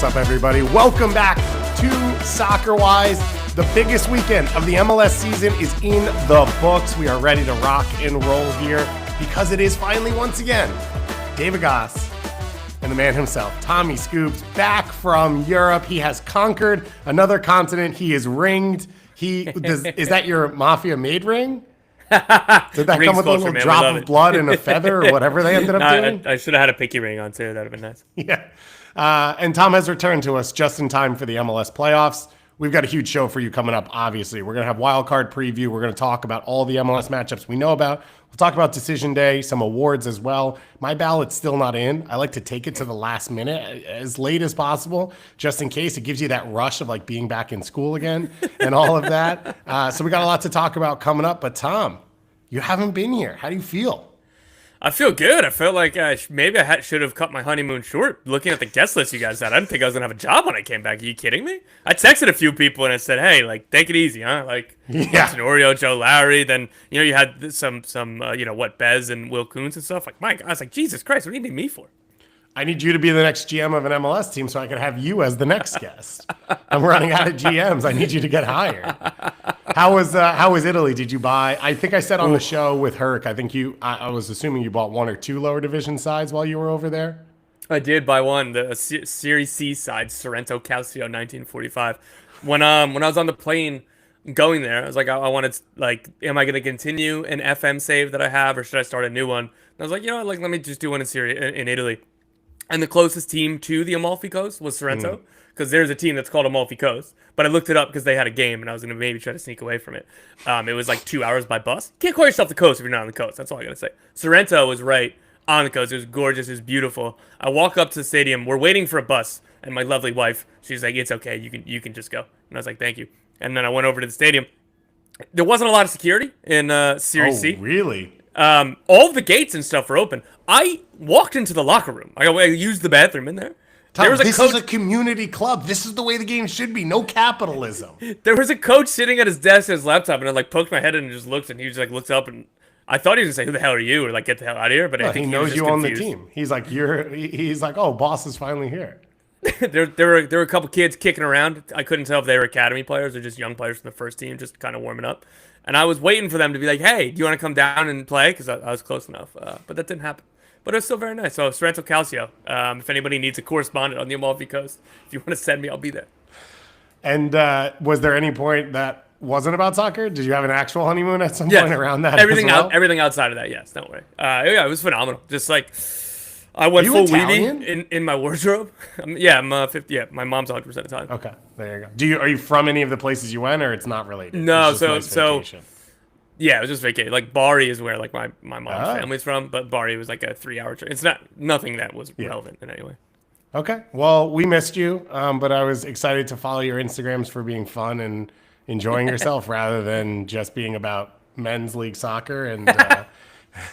What's up, everybody? Welcome back to Soccer Wise. The biggest weekend of the MLS season is in the books. We are ready to rock and roll here because it is finally, once again, David Goss and the man himself, Tommy Scoops, back from Europe. He has conquered another continent. He is ringed. Is that your Mafia maid ring? Did that come with a little drop of blood and a feather or whatever they ended up doing? I should have had a picky ring on too. That would have been nice. Yeah. And Tom has returned to us just in time for the MLS playoffs. We've got a huge show for you coming up, obviously. We're going to have wild card preview. We're going to talk about all the MLS matchups we know about. We'll talk about Decision Day, some awards as well. My ballot's still not in. I like to take it to the last minute, as late as possible, just in case. It gives you that rush of like being back in school again and all of that. So we got a lot to talk about coming up. But Tom, you haven't been here. How do you feel? I feel good. I felt like maybe I should have cut my honeymoon short looking at the guest list you guys had. I didn't think I was going to have a job when I came back. Are you kidding me? I texted a few people and I said, hey, like, take it easy, huh? Like, Oreo, Joe Lowry. Then, you had some Bez and Will Coons and stuff. Like, Mike, I was like, Jesus Christ, what do you need me for? I need you to be the next GM of an MLS team so I can have you as the next guest. I'm running out of GMs. I need you to get hired. How was Italy? Did you buy? I think I said on the show with Herc, I think I was assuming you bought one or two lower division sides while you were over there. I did buy one, the Series C side, Sorrento Calcio 1945. When I was on the plane going there, I was like, I wanted, like, am I going to continue an FM save that I have, or should I start a new one? And I was like, let me just do one in Italy. And the closest team to the Amalfi Coast was Sorrento, because there's a team that's called Amalfi Coast. But I looked it up because they had a game, and I was going to maybe try to sneak away from it. It was like 2 hours by bus. Can't call yourself the coast if you're not on the coast. That's all I got to say. Sorrento was right on the coast. It was gorgeous. It was beautiful. I walk up to the stadium. We're waiting for a bus, and my lovely wife, she's like, it's okay. You can just go. And I was like, thank you. And then I went over to the stadium. There wasn't a lot of security in Series C. Oh, really? All of the gates and stuff were open. I walked into the locker room. I used the bathroom in there. Tom, this is a community club. This is the way the game should be. No capitalism. There was a coach sitting at his desk at his laptop, and I like poked my head in and just looked, and he just like looks up, and I thought he was gonna say, "Who the hell are you?" or like, "Get the hell out of here." But I think he knows you on the team. He's like, "Oh, boss is finally here." there were a couple kids kicking around. I couldn't tell if they were academy players or just young players from the first team, just kind of warming up. And I was waiting for them to be like, "Hey, do you want to come down and play?" Because I was close enough, but that didn't happen. But it was still very nice. So Sorrento Calcio. If anybody needs a correspondent on the Amalfi Coast, if you want to send me, I'll be there. And was there any point that wasn't about soccer? Did you have an actual honeymoon at some point around that? Everything outside of that, yes. Don't worry. It was phenomenal. Just like I went full weenie in my wardrobe. I'm 50. Yeah, my mom's 100% Italian. Okay, there you go. Are you from any of the places you went, or it's not related? No, so. Yeah, it was just vacation. Like Bari is where like my mom's family's from, but Bari was like a 3-hour trip. It's nothing that was relevant in any way. Okay, well, we missed you, but I was excited to follow your Instagrams for being fun and enjoying yourself rather than just being about men's league soccer and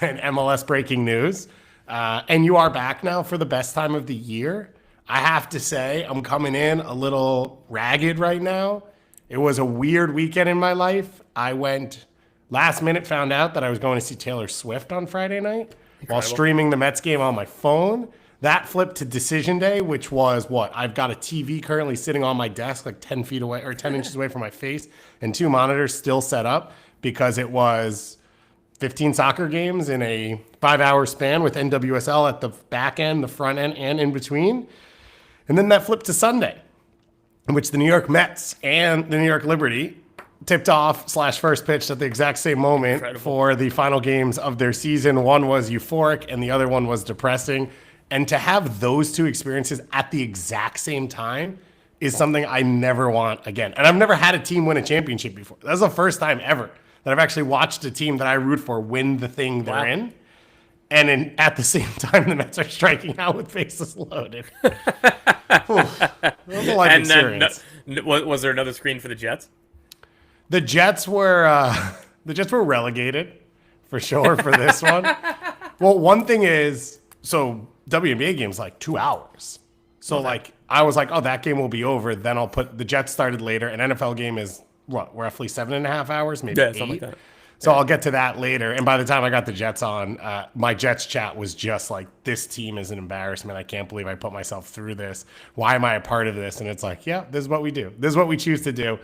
and MLS breaking news. And you are back now for the best time of the year. I have to say, I'm coming in a little ragged right now. It was a weird weekend in my life. I went. Last minute found out that I was going to see Taylor Swift on Friday night while streaming the Mets game on my phone. That flipped to Decision Day, which was what? I've got a TV currently sitting on my desk like 10 feet away or 10 inches away from my face and 2 monitors still set up because it was 15 soccer games in a 5-hour span with NWSL at the back end, the front end, and in between. And then that flipped to Sunday, in which the New York Mets and the New York Liberty tipped off / first pitched at the exact same moment for the final games of their season. One was euphoric and the other one was depressing. And to have those two experiences at the exact same time is something I never want again. And I've never had a team win a championship before. That's the first time ever that I've actually watched a team that I root for win the thing they're in. And at the same time, the Mets are striking out with bases loaded. That was a life experience. Was there another screen for the Jets? The Jets were relegated for sure for this one. Well, one thing is, so WNBA game's like 2 hours. So like I was like, oh, that game will be over. Then I'll put the Jets started later. An NFL game is what, roughly 7.5 hours, maybe 8. Something like that. So I'll get to that later. And by the time I got the Jets on, my Jets chat was just like, this team is an embarrassment. I can't believe I put myself through this. Why am I a part of this? And it's like, yeah, this is what we do. This is what we choose to do.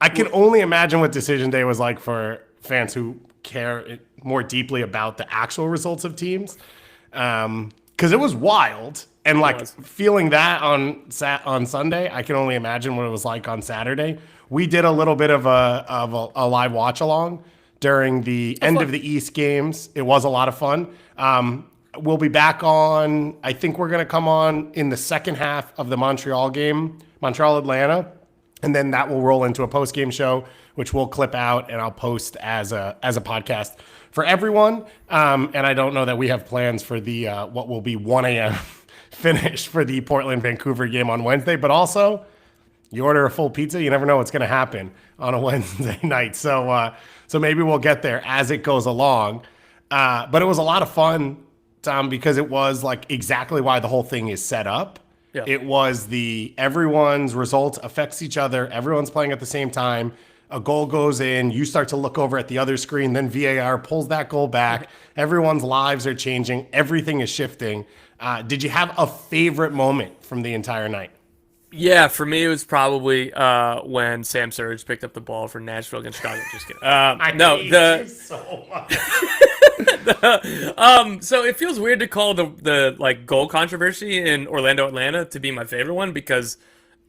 I can only imagine what decision day was like for fans who care more deeply about the actual results of teams. Because it was wild. And like feeling that on Sunday, I can only imagine what it was like on Saturday. We did a little bit of a live watch along during the end of the East games. It was a lot of fun. We'll be back on, I think we're going to come on in the second half of the Montreal game, Montreal-Atlanta, and then that will roll into a post-game show, which we'll clip out and I'll post as a podcast for everyone. And I don't know that we have plans for the what will be 1 a.m. finish for the Portland-Vancouver game on Wednesday, but also you order a full pizza, you never know what's going to happen on a Wednesday night. So maybe we'll get there as it goes along. But it was a lot of fun, Tom, because it was like exactly why the whole thing is set up. Yeah. It was everyone's results affects each other. Everyone's playing at the same time. A goal goes in. You start to look over at the other screen. Then VAR pulls that goal back. Everyone's lives are changing. Everything is shifting. Did you have a favorite moment from the entire night? Yeah, for me, it was probably when Sam Surge picked up the ball for Nashville against Chicago. Just kidding. So much. So it feels weird to call the like goal controversy in Orlando, Atlanta to be my favorite one because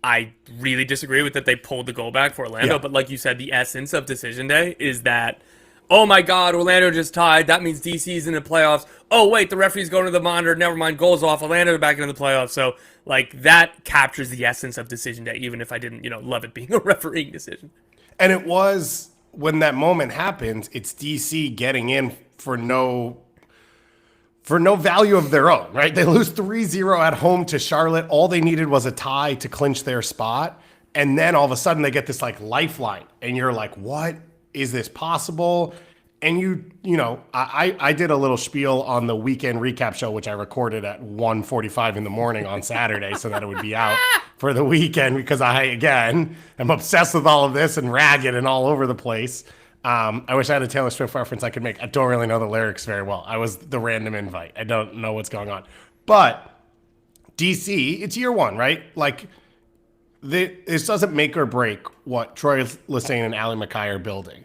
I really disagree with that they pulled the goal back for Orlando. Yeah. But like you said, the essence of decision day is that, oh my God, Orlando just tied. That means DC's in the playoffs. Oh wait, the referee's going to the monitor. Never mind, goals off. Orlando back into the playoffs. So like that captures the essence of decision day, even if I didn't, love it being a refereeing decision. And it was when that moment happened, it's DC getting in for no value of their own, right? They lose 3-0 at home to Charlotte. All they needed was a tie to clinch their spot. And then all of a sudden they get this like lifeline and you're like, what? Is this possible? And I did a little spiel on the weekend recap show, which I recorded at 1:45 in the morning on Saturday so that it would be out for the weekend because I, again, am obsessed with all of this and ragged and all over the place. I wish I had a Taylor Swift reference I could make. I don't really know the lyrics very well. I was the random invite. I don't know what's going on. But DC, it's year one, right? Like, this doesn't make or break what Troy Lesesne and Ally Mackay are building.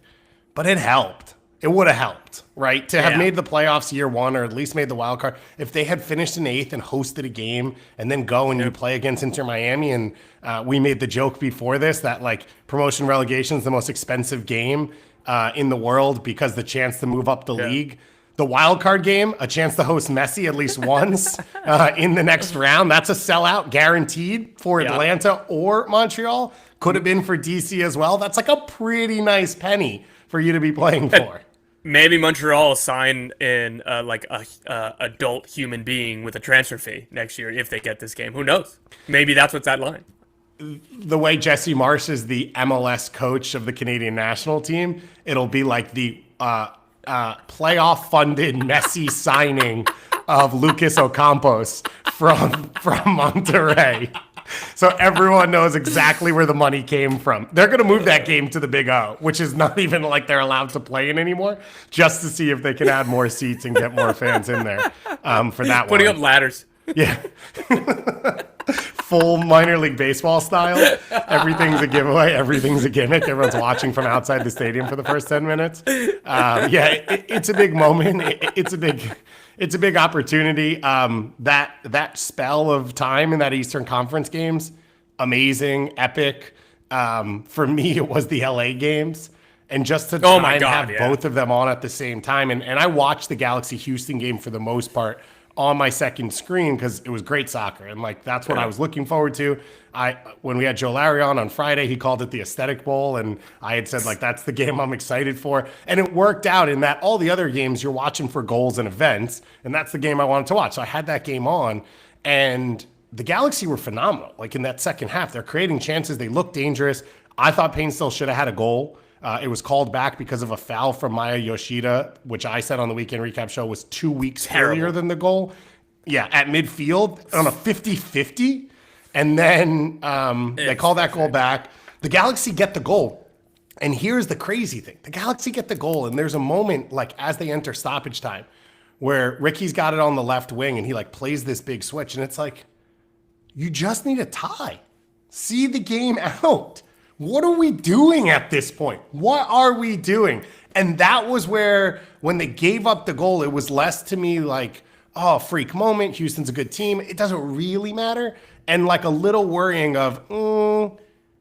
But it helped. It would have helped, right? To have made the playoffs year one or at least made the wild card. If they had finished in 8th and hosted a game and then go and you play against Inter Miami, and we made the joke before this that like promotion relegation is the most expensive game in the world because the chance to move up the league. The wild card game, a chance to host Messi at least once in the next round. That's a sellout guaranteed for Atlanta or Montreal. Could have been for DC as well. That's like a pretty nice penny for you to be playing for. Maybe Montreal will sign in like a adult human being with a transfer fee next year if they get this game. Who knows? Maybe that's what's that line. The way Jesse Marsh is the MLS coach of the Canadian national team, it'll be like the playoff-funded Messi signing of Lucas Ocampos from Monterrey. So everyone knows exactly where the money came from. They're going to move that game to the Big O, which is not even like they're allowed to play in anymore, just to see if they can add more seats and get more fans in there for that one. Putting up ladders. Yeah. Full minor league baseball style. Everything's a giveaway. Everything's a gimmick. Everyone's watching from outside the stadium for the first 10 minutes. It's a big moment. It's a big opportunity. That spell of time in that Eastern Conference games, amazing, epic. For me, it was the LA games. And just to try and have both of them on at the same time. And I watched the Galaxy Houston game for the most part on my second screen because it was great soccer. And like, that's what I was looking forward to. When we had Joe Larry on Friday, he called it the Aesthetic Bowl. And I had said, like, that's the game I'm excited for. And it worked out in that all the other games you're watching for goals and events. And that's the game I wanted to watch. So I had that game on. And the Galaxy were phenomenal. Like in that second half, they're creating chances. They look dangerous. I thought Payne still should have had a goal. It was called back because of a foul from Maya Yoshida, which I said on the weekend recap show was 2 weeks earlier than the goal. Yeah, at midfield on a 50-50. And then they call that goal back. The Galaxy get the goal. And here's the crazy thing. The Galaxy get the goal, and there's a moment, like, as they enter stoppage time, where Ricky's got it on the left wing, and he, like, plays this big switch, and it's like, you just need a tie. See the game out. What are we doing at this point? What are we doing? And that was where, when they gave up the goal, it was less to me like, oh, freak moment. Houston's a good team. It doesn't really matter. And like a little worrying of,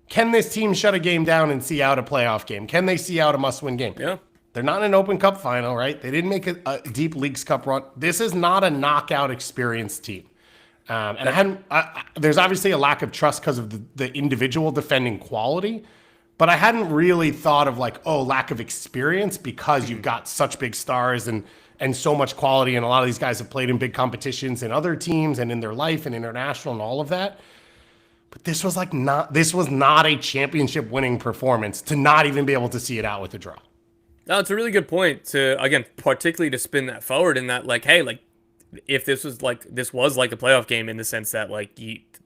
can this team shut a game down and see out a playoff game? Can they see out a must-win game? Yeah. They're not in an Open Cup final, right? They didn't make a deep Leagues Cup run. This is not a knockout experienced team. And there's obviously a lack of trust because of the individual defending quality, but I hadn't really thought of like, oh, lack of experience because you've got such big stars and so much quality. And a lot of these guys have played in big competitions in other teams and in their life and international and all of that. But this was not a championship winning performance to not even be able to see it out with a draw. No, it's a really good point to, again, particularly to spin that forward in that, like, hey, like, if this was like a playoff game in the sense that like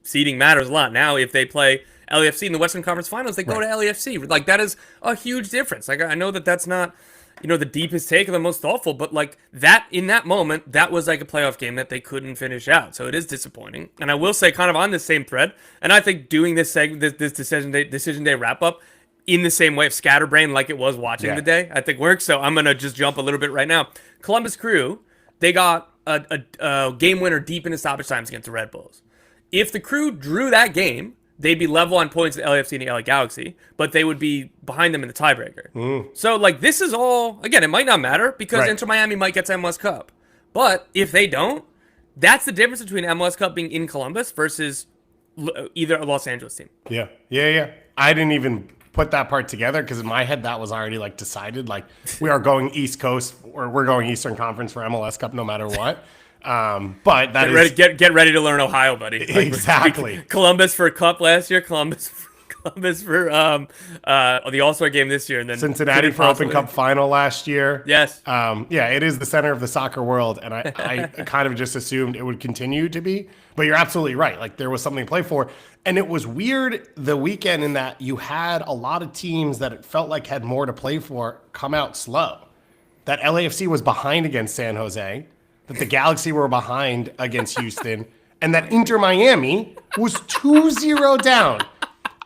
seeding matters a lot. Now, if they play LAFC in the Western Conference Finals, they go to LAFC. Like that is a huge difference. Like I know that that's not, the deepest take or the most thoughtful, but like that in that moment, that was like a playoff game that they couldn't finish out. So it is disappointing. And I will say, kind of on the same thread, and I think doing this decision day wrap up in the same way of scatterbrain like it was watching the day, I think works. So I'm gonna just jump a little bit right now. Columbus Crew, they got a game winner deep into stoppage times against the Red Bulls. If the Crew drew that game, they'd be level on points with LAFC and the LA Galaxy, but they would be behind them in the tiebreaker. So, like, this is all, again, it might not matter because Inter Miami might get to MLS Cup. But if they don't, that's the difference between MLS Cup being in Columbus versus either a Los Angeles team. Yeah. I didn't even put that part together because in my head that was already like decided. Like we are going East Coast or we're going Eastern Conference for MLS Cup no matter what. But that get ready to learn Ohio, buddy. Like, exactly. Columbus for Cup last year. Columbus for the All-Star game this year, and then Cincinnati for Open Cup final last year. Yes. It is the center of the soccer world, and I kind of just assumed it would continue to be. But you're absolutely right. Like there was something to play for, and it was weird the weekend in that you had a lot of teams that it felt like had more to play for come out slow. That LAFC was behind against San Jose, that the Galaxy were behind against Houston, and that Inter Miami was 2-0 down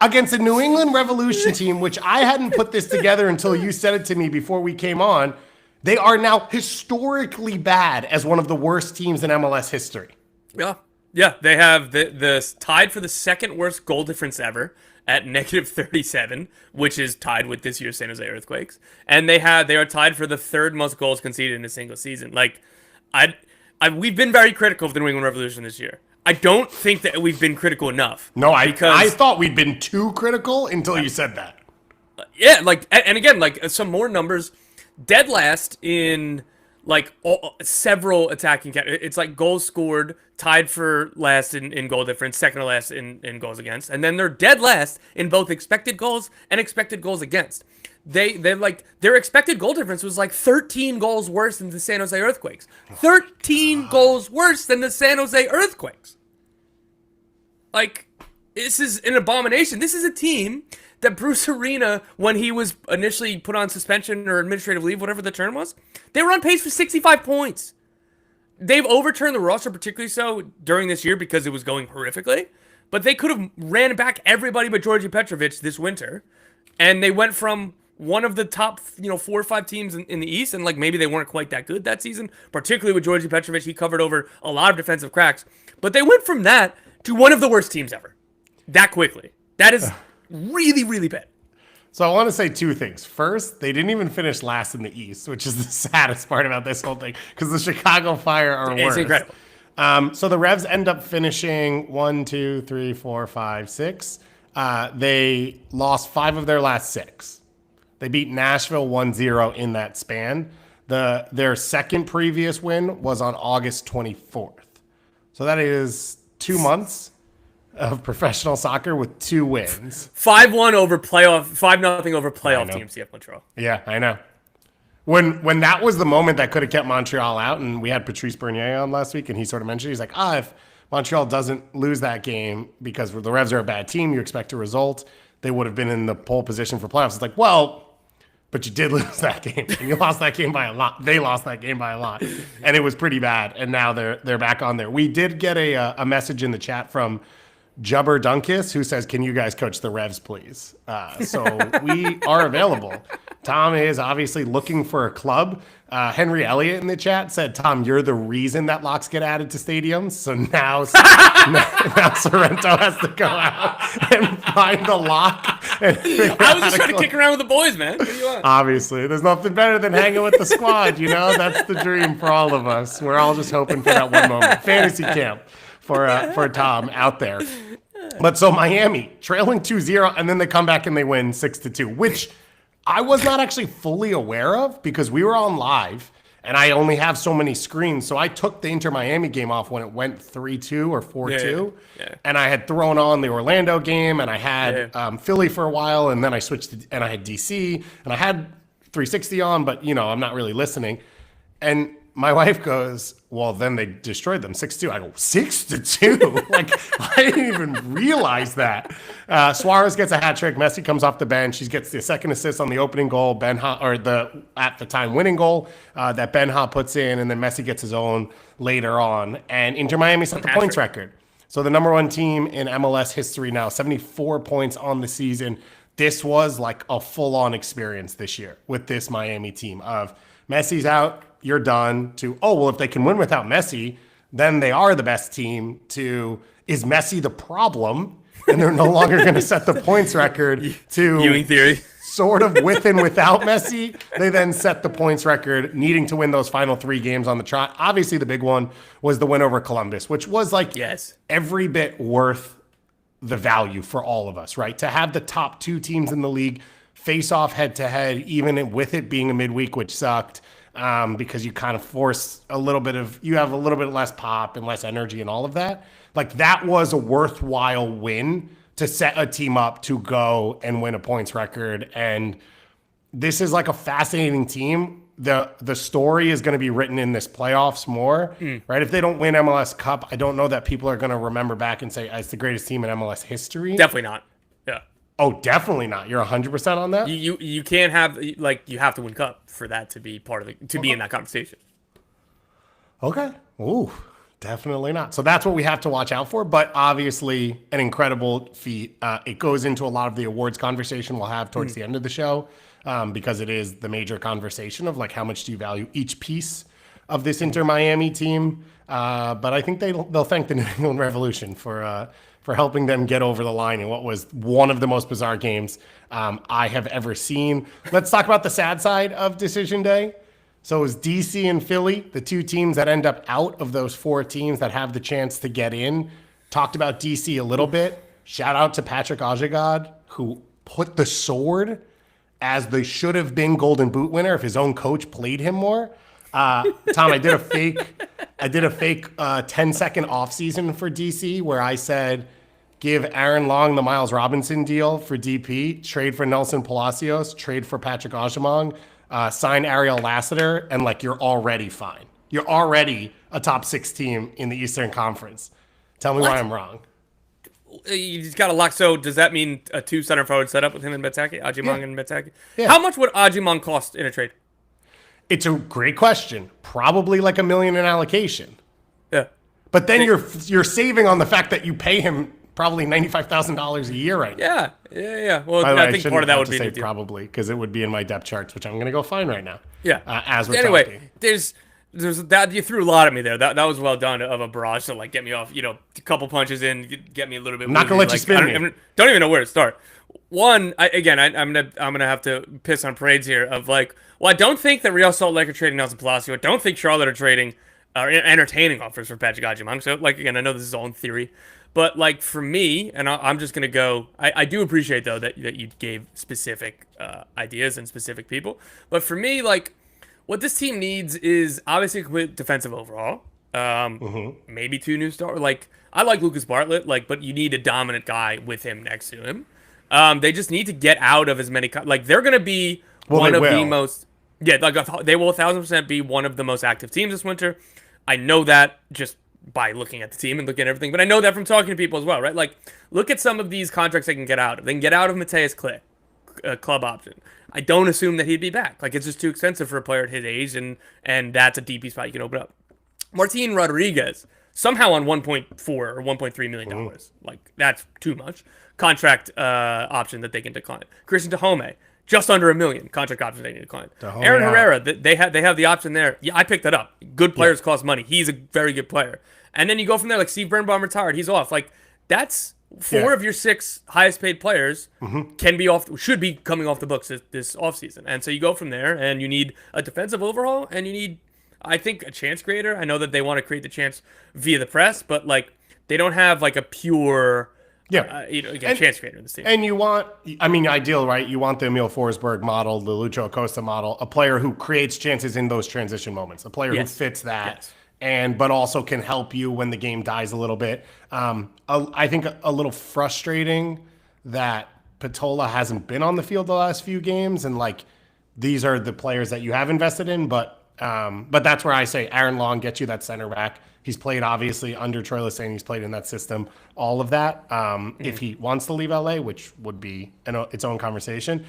against a New England Revolution team, which I hadn't put this together until you said it to me before we came on. They are now historically bad as one of the worst teams in MLS history. Yeah, they have the tied for the second worst goal difference ever at -37, which is tied with this year's San Jose Earthquakes, and they are tied for the third most goals conceded in a single season. Like, we've been very critical of the New England Revolution this year. I don't think that we've been critical enough. No, I thought we'd been too critical until you said that. Yeah, like, and again, like some more numbers, dead last in like several attacking categories. It's like goals scored, tied for last in goal difference, second to last in goals against, and then they're dead last in both expected goals and expected goals against. They're like their expected goal difference was like 13 goals worse than the San Jose Earthquakes. 13 goals worse than the San Jose Earthquakes. Like, this is an abomination. This is a team that Bruce Arena, when he was initially put on suspension or administrative leave, whatever the term was, they were on pace for 65 points. They've overturned the roster, particularly so during this year because it was going horrifically. But they could have ran back everybody but Georgi Petrovic this winter. And they went from one of the top, 4 or 5 teams in the East, and like maybe they weren't quite that good that season, particularly with Georgi Petrovic. He covered over a lot of defensive cracks. But they went from that to one of the worst teams ever. That quickly. That is really, really bad. So I want to say 2 things. First, they didn't even finish last in the East, which is the saddest part about this whole thing, because the Chicago Fire are worse. It's incredible. So the Revs end up finishing 1, 2, 3, 4, 5, 6. They lost 5 of their last 6. They beat Nashville 1-0 in that span. Their second previous win was on August 24th. So that is 2 months of professional soccer with 2 wins. 5-0 over playoff team CF Montreal. Yeah, I know. When that was the moment that could have kept Montreal out, and we had Patrice Bernier on last week, and he sort of mentioned, he's like, if Montreal doesn't lose that game because the Revs are a bad team, you expect a result. they would have been in the pole position for playoffs. It's like, well, but you did lose that game, and you lost that game by a lot. They lost that game by a lot, and it was pretty bad. And now they're back on there. We did get a message in the chat from Jubber Dunkus, who says, "Can you guys coach the Revs, please?" So we are available. Tom is obviously looking for a club. Henry Elliott in the chat said, "Tom, you're the reason that locks get added to stadiums." So now, now Sorrento has to go out and find the lock. I was just trying to kick around with the boys, man. What do you want? Obviously, there's nothing better than hanging with the squad. You know, that's the dream for all of us. We're all just hoping for that one moment. Fantasy camp for Tom out there. But so Miami trailing 2-0, and then they come back and they win 6-2, which I was not actually fully aware of because we were on live and I only have so many screens. So I took the Inter Miami game off when it went 3-2 or 4-2. Yeah. And I had thrown on the Orlando game and I had Philly for a while. And then I switched and I had DC and I had 360 on, but you know, I'm not really listening. And my wife goes, well, then they destroyed them 6-2. I go, 6-2? Like, I didn't even realize that. Suarez gets a hat trick. Messi comes off the bench. He gets the second assist on the opening goal, at the time winning goal that Ben-Ha puts in, and then Messi gets his own later on. And Inter Miami set the points record. So the number one team in MLS history now, 74 points on the season. This was like a full-on experience this year with this Miami team of Messi's out, you're done, to, oh, well, if they can win without Messi, then they are the best team, to, is Messi the problem? And they're no longer going to set the points record, to Ewing theory. Sort of with and without Messi. They then set the points record, needing to win those final 3 games on the trot. Obviously, the big one was the win over Columbus, which was like every bit worth the value for all of us, right? To have the top 2 teams in the league face off head to head, even with it being a midweek, which sucked. Because you kind of force you have a little bit less pop and less energy and all of that. Like, that was a worthwhile win to set a team up to go and win a points record. And this is like a fascinating team. The story is going to be written in this playoffs more, right? If they don't win MLS Cup, I don't know that people are going to remember back and say it's the greatest team in MLS history. Definitely not. Yeah. Oh, definitely not. You're 100% on that? You can't have, like, you have to win Cup for that to be part of it, to be in that conversation. Okay. Ooh, definitely not. So that's what we have to watch out for, but obviously an incredible feat. It goes into a lot of the awards conversation we'll have towards the end of the show, because it is the major conversation of, like, how much do you value each piece of this Inter Miami team. But I think they'll thank the New England Revolution for helping them get over the line in what was one of the most bizarre games I have ever seen. Let's talk about the sad side of Decision Day. So it was DC and Philly, the 2 teams that end up out of those 4 teams that have the chance to get in. Talked about DC a little bit. Shout out to Patrick Ojegod, who put the sword as the should have been Golden Boot winner if his own coach played him more. Tom, I did a fake 10-second offseason for DC where I said, give Aaron Long the Miles Robinson deal for DP, trade for Nelson Palacios, trade for Patrick Aubameyang, sign Ariel Lassiter, and, like, you're already fine. You're already a top 6 team in the Eastern Conference. Tell me why I'm wrong. You just got to lock. So does that mean a 2 center forward setup with him and Betaki, Aubameyang and Betaki? Yeah. How much would Aubameyang cost in a trade? It's a great question. Probably like $1 million in allocation. Yeah. But then you're saving on the fact that you pay him probably $95,000 a year right now. Yeah. Well, I think part of that would be probably, because it would be in my depth charts, which I'm going to go find right now. Yeah. As we're anyway, talking. there's that you threw a lot at me there. That was well done of a barrage to, like, get me off. A couple punches in, get me a little bit. I'm not going to let you spin me. Don't even know where to start. One, I'm gonna have to piss on parades here of, like, well, I don't think that Real Salt Lake are trading Nelson Palacio. I don't think Charlotte are trading entertaining offers for Patrick Aubameyang. So, like, again, I know this is all in theory, but, like, for me, and I'm just gonna go. I do appreciate, though, that you gave specific ideas and specific people. But for me, like, what this team needs is obviously a complete defensive overhaul. Maybe 2 new stars. Like, I like Lucas Bartlett, like, but you need a dominant guy with him next to him. They just need to get out of as many. Like, they're gonna be one of the most. Yeah, like, they will 1,000% be one of the most active teams this winter. I know that just by looking at the team and looking at everything, but I know that from talking to people as well, right? Like, look at some of these contracts they can get out of. They can get out of Mateus Click, club option. I don't assume that he'd be back. Like, it's just too expensive for a player at his age, and that's a DP spot you can open up. Martin Rodriguez, somehow on 1.4 or 1.3 million dollars. Like, that's too much. Contract option that they can decline. Christian Tahome, just under $1 million contract option they can decline. Aaron Herrera, they have the option there. Yeah, I picked that up. Good players cost money. He's a very good player. And then you go from there, like Steve Birnbaum retired. He's off. Like, that's four of your 6 highest paid players should be coming off the books this offseason. And so you go from there, and you need a defensive overhaul, and you need, I think, a chance creator. I know that they want to create the chance via the press, but like, they don't have like a pure chance creator in this team. And you want, I mean, ideal, right? You want the Emil Forsberg model, the Lucho Acosta model, a player who creates chances in those transition moments, a player who fits that, but also can help you when the game dies a little bit. I think a little frustrating that Patola hasn't been on the field the last few games, and like, these are the players that you have invested in, but that's where I say Aaron Long gets you that center back. He's played, obviously, under Troy Lesesne. He's played in that system, all of that. If he wants to leave LA, which would be its own conversation.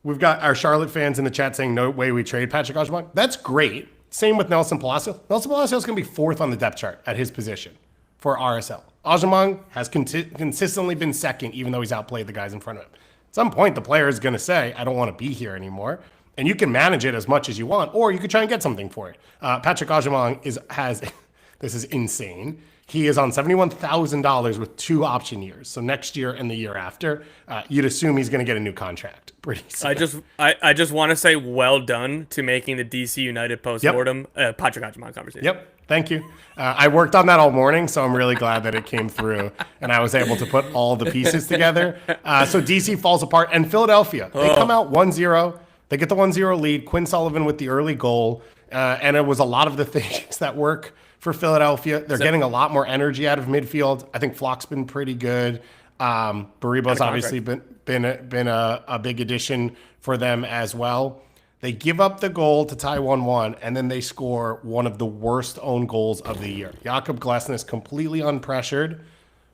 We've got our Charlotte fans in the chat saying, no way we trade Patrick Aubameyang. That's great. Same with Nelson Palacio. Nelson Palacio is going to be 4th on the depth chart at his position for RSL. Aubameyang has consistently been 2nd, even though he's outplayed the guys in front of him. At some point, the player is going to say, I don't want to be here anymore. And you can manage it as much as you want, or you could try and get something for it. Patrick Aubameyang has... This is insane. He is on $71,000 with 2 option years. So next year and the year after, you'd assume he's going to get a new contract pretty soon. I just want to say well done to making the DC United Postmortem Patrick Aubameyang conversation. Yep. Thank you. I worked on that all morning, so I'm really glad that it came through and I was able to put all the pieces together. So DC falls apart, and Philadelphia, they come out 1-0. They get the 1-0 lead. Quinn Sullivan with the early goal. And it was a lot of the things that work for Philadelphia. They're getting a lot more energy out of midfield. I think Flock's been pretty good. Baribo's obviously been a big addition for them as well. They give up the goal to tie 1-1, and then they score one of the worst own goals of the year. Jakob Glesnes, completely unpressured,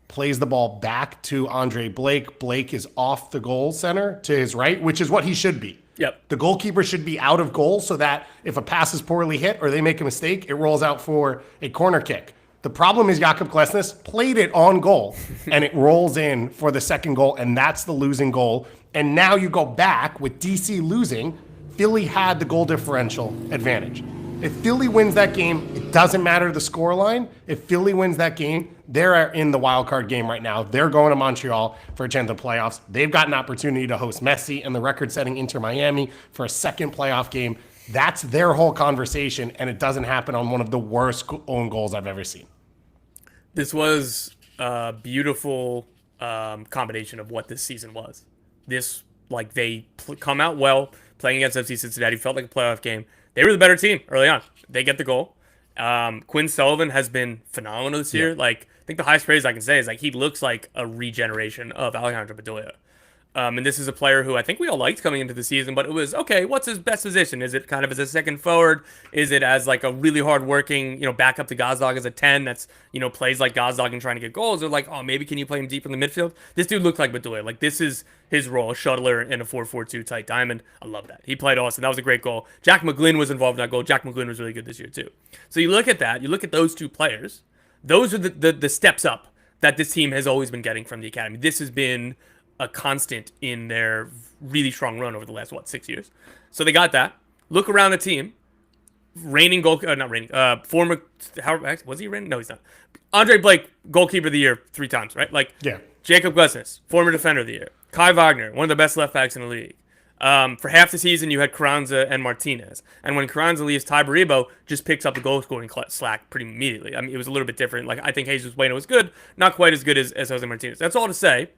plays the ball back to Andre Blake. Blake is off the goal center to his right, which is what he should be. Yep. The goalkeeper should be out of goal so that if a pass is poorly hit or they make a mistake, it rolls out for a corner kick. The problem is Jakob Glesnes played it on goal, and it rolls in for the second goal, and that's the losing goal. And now you go back with DC losing. Philly had the goal differential advantage. If Philly wins that game, it doesn't matter the scoreline. If Philly wins that game, they're in the wild card game right now. They're going to Montreal for a chance at playoffs. They've got an opportunity to host Messi and the record-setting Inter Miami for a second playoff game. That's their whole conversation, and it doesn't happen on one of the worst own goals I've ever seen. This was a beautiful combination of what this season was. This, like, they come out well, playing against FC Cincinnati, felt like a playoff game. They were the better team early on. They get the goal. Quinn Sullivan has been phenomenal this year. Like, I think the highest praise I can say is like he looks like a regeneration of Alejandro Bedoya. And this is a player who I think we all liked coming into the season, but it was, okay, what's his best position? Is it kind of as a second forward? Is it as like a really hard-working, backup to Gazdag as a 10 that's, plays like Gazdag and trying to get goals? Or like, oh, maybe can you play him deep in the midfield? This dude looked like Bedoya. Like, this is his role, a shuttler in a 4-4-2 tight diamond. I love that. He played awesome. That was a great goal. Jack McGlynn was involved in that goal. Jack McGlynn was really good this year, too. So you look at that. You look at those two players. Those are the steps up that this team has always been getting from the academy. This has been a constant in their really strong run over the last 6 years. So they got that. Look around the team. Former, was he reigning? No, he's not. Andre Blake, goalkeeper of the year 3 times, right? Like, yeah. Jacob Glesnes, former defender of the year. Kai Wagner, one of the best left backs in the league. For half the season, you had Carranza and Martinez. And when Carranza leaves, Ty Baribo just picks up the goal scoring slack pretty immediately. I mean, it was a little bit different. Like, I think Jesus Bueno was good, not quite as good as Jose Martinez. That's all to say.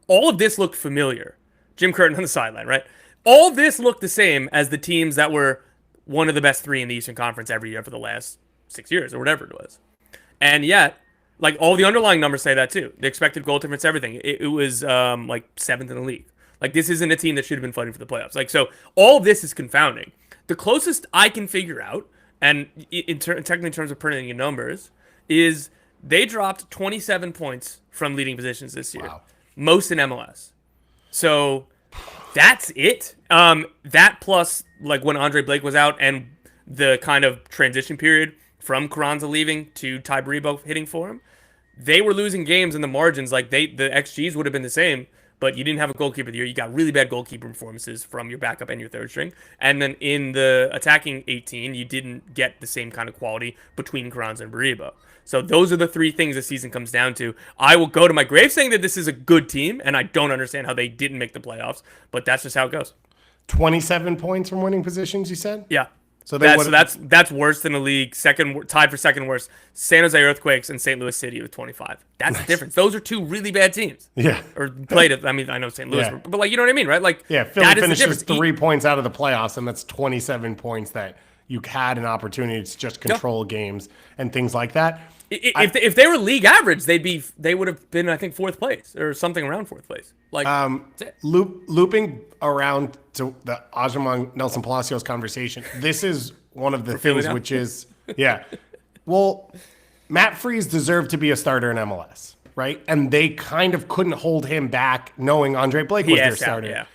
All of this looked familiar. Jim Curtin on the sideline, right? All this looked the same as the teams that were one of the best 3 in the Eastern Conference every year for the last 6 years or whatever it was. And yet, like, all the underlying numbers say that too. The expected goal difference, everything. It was like 7th in the league. Like, this isn't a team that should have been fighting for the playoffs. Like, so all of this is confounding. The closest I can figure out, and technically in terms of printing in numbers, is they dropped 27 points from leading positions this year, Wow. most in MLS. So that's it. That plus like when Andre Blake was out and the kind of transition period from Carranza leaving to Ty Baribo hitting for him, they were losing games in the margins. Like the XGs would have been the same, but you didn't have a goalkeeper of the year. You got really bad goalkeeper performances from your backup and your third string. And then in the attacking 18, you didn't get the same kind of quality between Carranza and Baribo. So those are the three things the season comes down to. I will go to my grave saying that this is a good team, and I don't understand how they didn't make the playoffs, but that's just how it goes. 27 points from winning positions, you said? Yeah. So that's worse than the league. Tied for second worst. San Jose Earthquakes and St. Louis City with 25. That's the difference. Those are two really bad teams. Yeah. Or played it. I mean, I know St. Louis, Yeah. but like you know what I mean, right? Like Philly that is the finishes difference. 3 points out of the playoffs, and that's 27 points that you had an opportunity to just control games and things like that. If they were league average, they would have been, I think, fourth place or something around fourth place. Like Looping around to the Ajamon Nelson Palacios conversation, this is one of the things which is, well, Matt Freese deserved to be a starter in MLS, right? And they kind of couldn't hold him back knowing Andre Blake was their starter.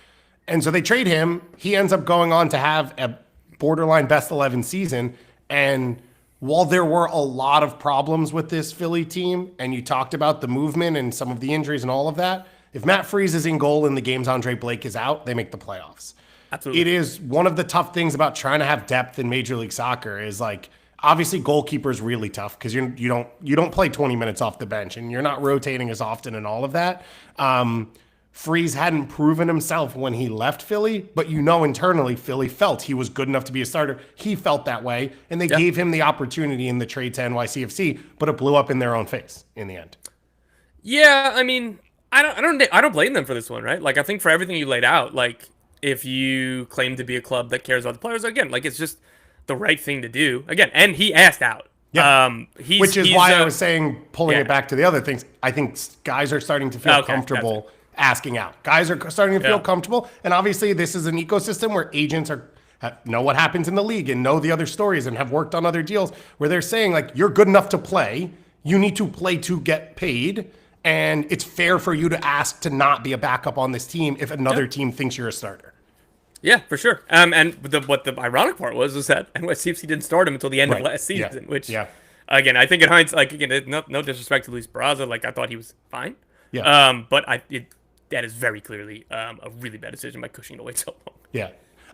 And so they trade him. He ends up going on to have a borderline best 11 season. And while there were a lot of problems with this Philly team, and you talked about the movement and some of the injuries and all of that, if Matt Freese is in goal in the games Andre Blake is out, they make the playoffs. Absolutely. It is one of the tough things about trying to have depth in Major League Soccer is like, obviously goalkeeper is really tough because you don't play 20 minutes off the bench and you're not rotating as often and all of that. Freese hadn't proven himself when he left Philly, but internally Philly felt he was good enough to be a starter. He felt that way, and they gave him the opportunity in the trade to NYCFC, but it blew up in their own face in the end. Yeah, I mean, I don't blame them for this one, right? Like I think for everything you laid out, like if you claim to be a club that cares about the players, again, like it's just the right thing to do. Again, and he asked out. Yeah. Which is why I was saying, pulling it back to the other things, I think guys are starting to feel comfortable asking out. Guys are starting to feel comfortable. And obviously this is an ecosystem where agents know what happens in the league and know the other stories and have worked on other deals where they're saying like, you're good enough to play. You need to play to get paid. And it's fair for you to ask to not be a backup on this team if another team thinks you're a starter. Yeah, for sure. And what the ironic part was that NYCFC didn't start him until the end of last season, which, again, I think in hindsight, like, again, no disrespect to Luis Barraza, like, I thought he was fine. Yeah. But that is very clearly a really bad decision by Cushing to wait so long. Yeah.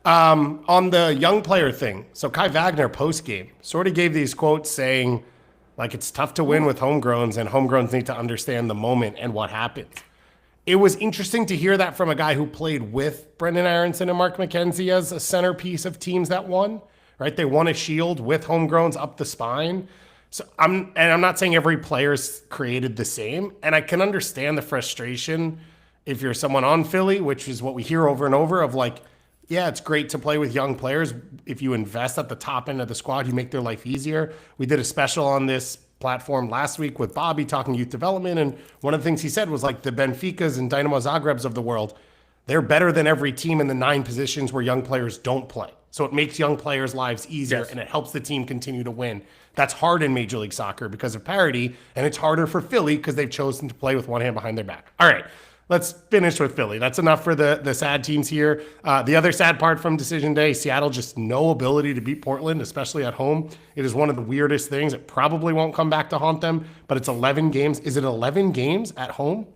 On the young player thing, so Kai Wagner post-game sort of gave these quotes saying, like, it's tough to win with homegrowns, and homegrowns need to understand the moment and what happens. It was interesting to hear that from a guy who played with Brendan Aronson and Mark McKenzie as a centerpiece of teams that won, right? They won a shield with homegrowns up the spine. So I'm not saying every player's created the same, and I can understand the frustration if you're someone on Philly, which is what we hear over and over of like, yeah, it's great to play with young players. If you invest at the top end of the squad, you make their life easier. We did a special on this platform last week with Bobby talking youth development, and one of the things he said was like the Benficas and Dynamo Zagrebs of the world, they're better than every team in the 9 positions where young players don't play. So it makes young players' lives easier, and it helps the team continue to win. That's hard in Major League Soccer because of parity, and it's harder for Philly because they've chosen to play with one hand behind their back. All right, let's finish with Philly. That's enough for the sad teams here. The other sad part from Decision Day, Seattle just no ability to beat Portland, especially at home. It is one of the weirdest things. It probably won't come back to haunt them, but it's 11 games. Is it 11 games at home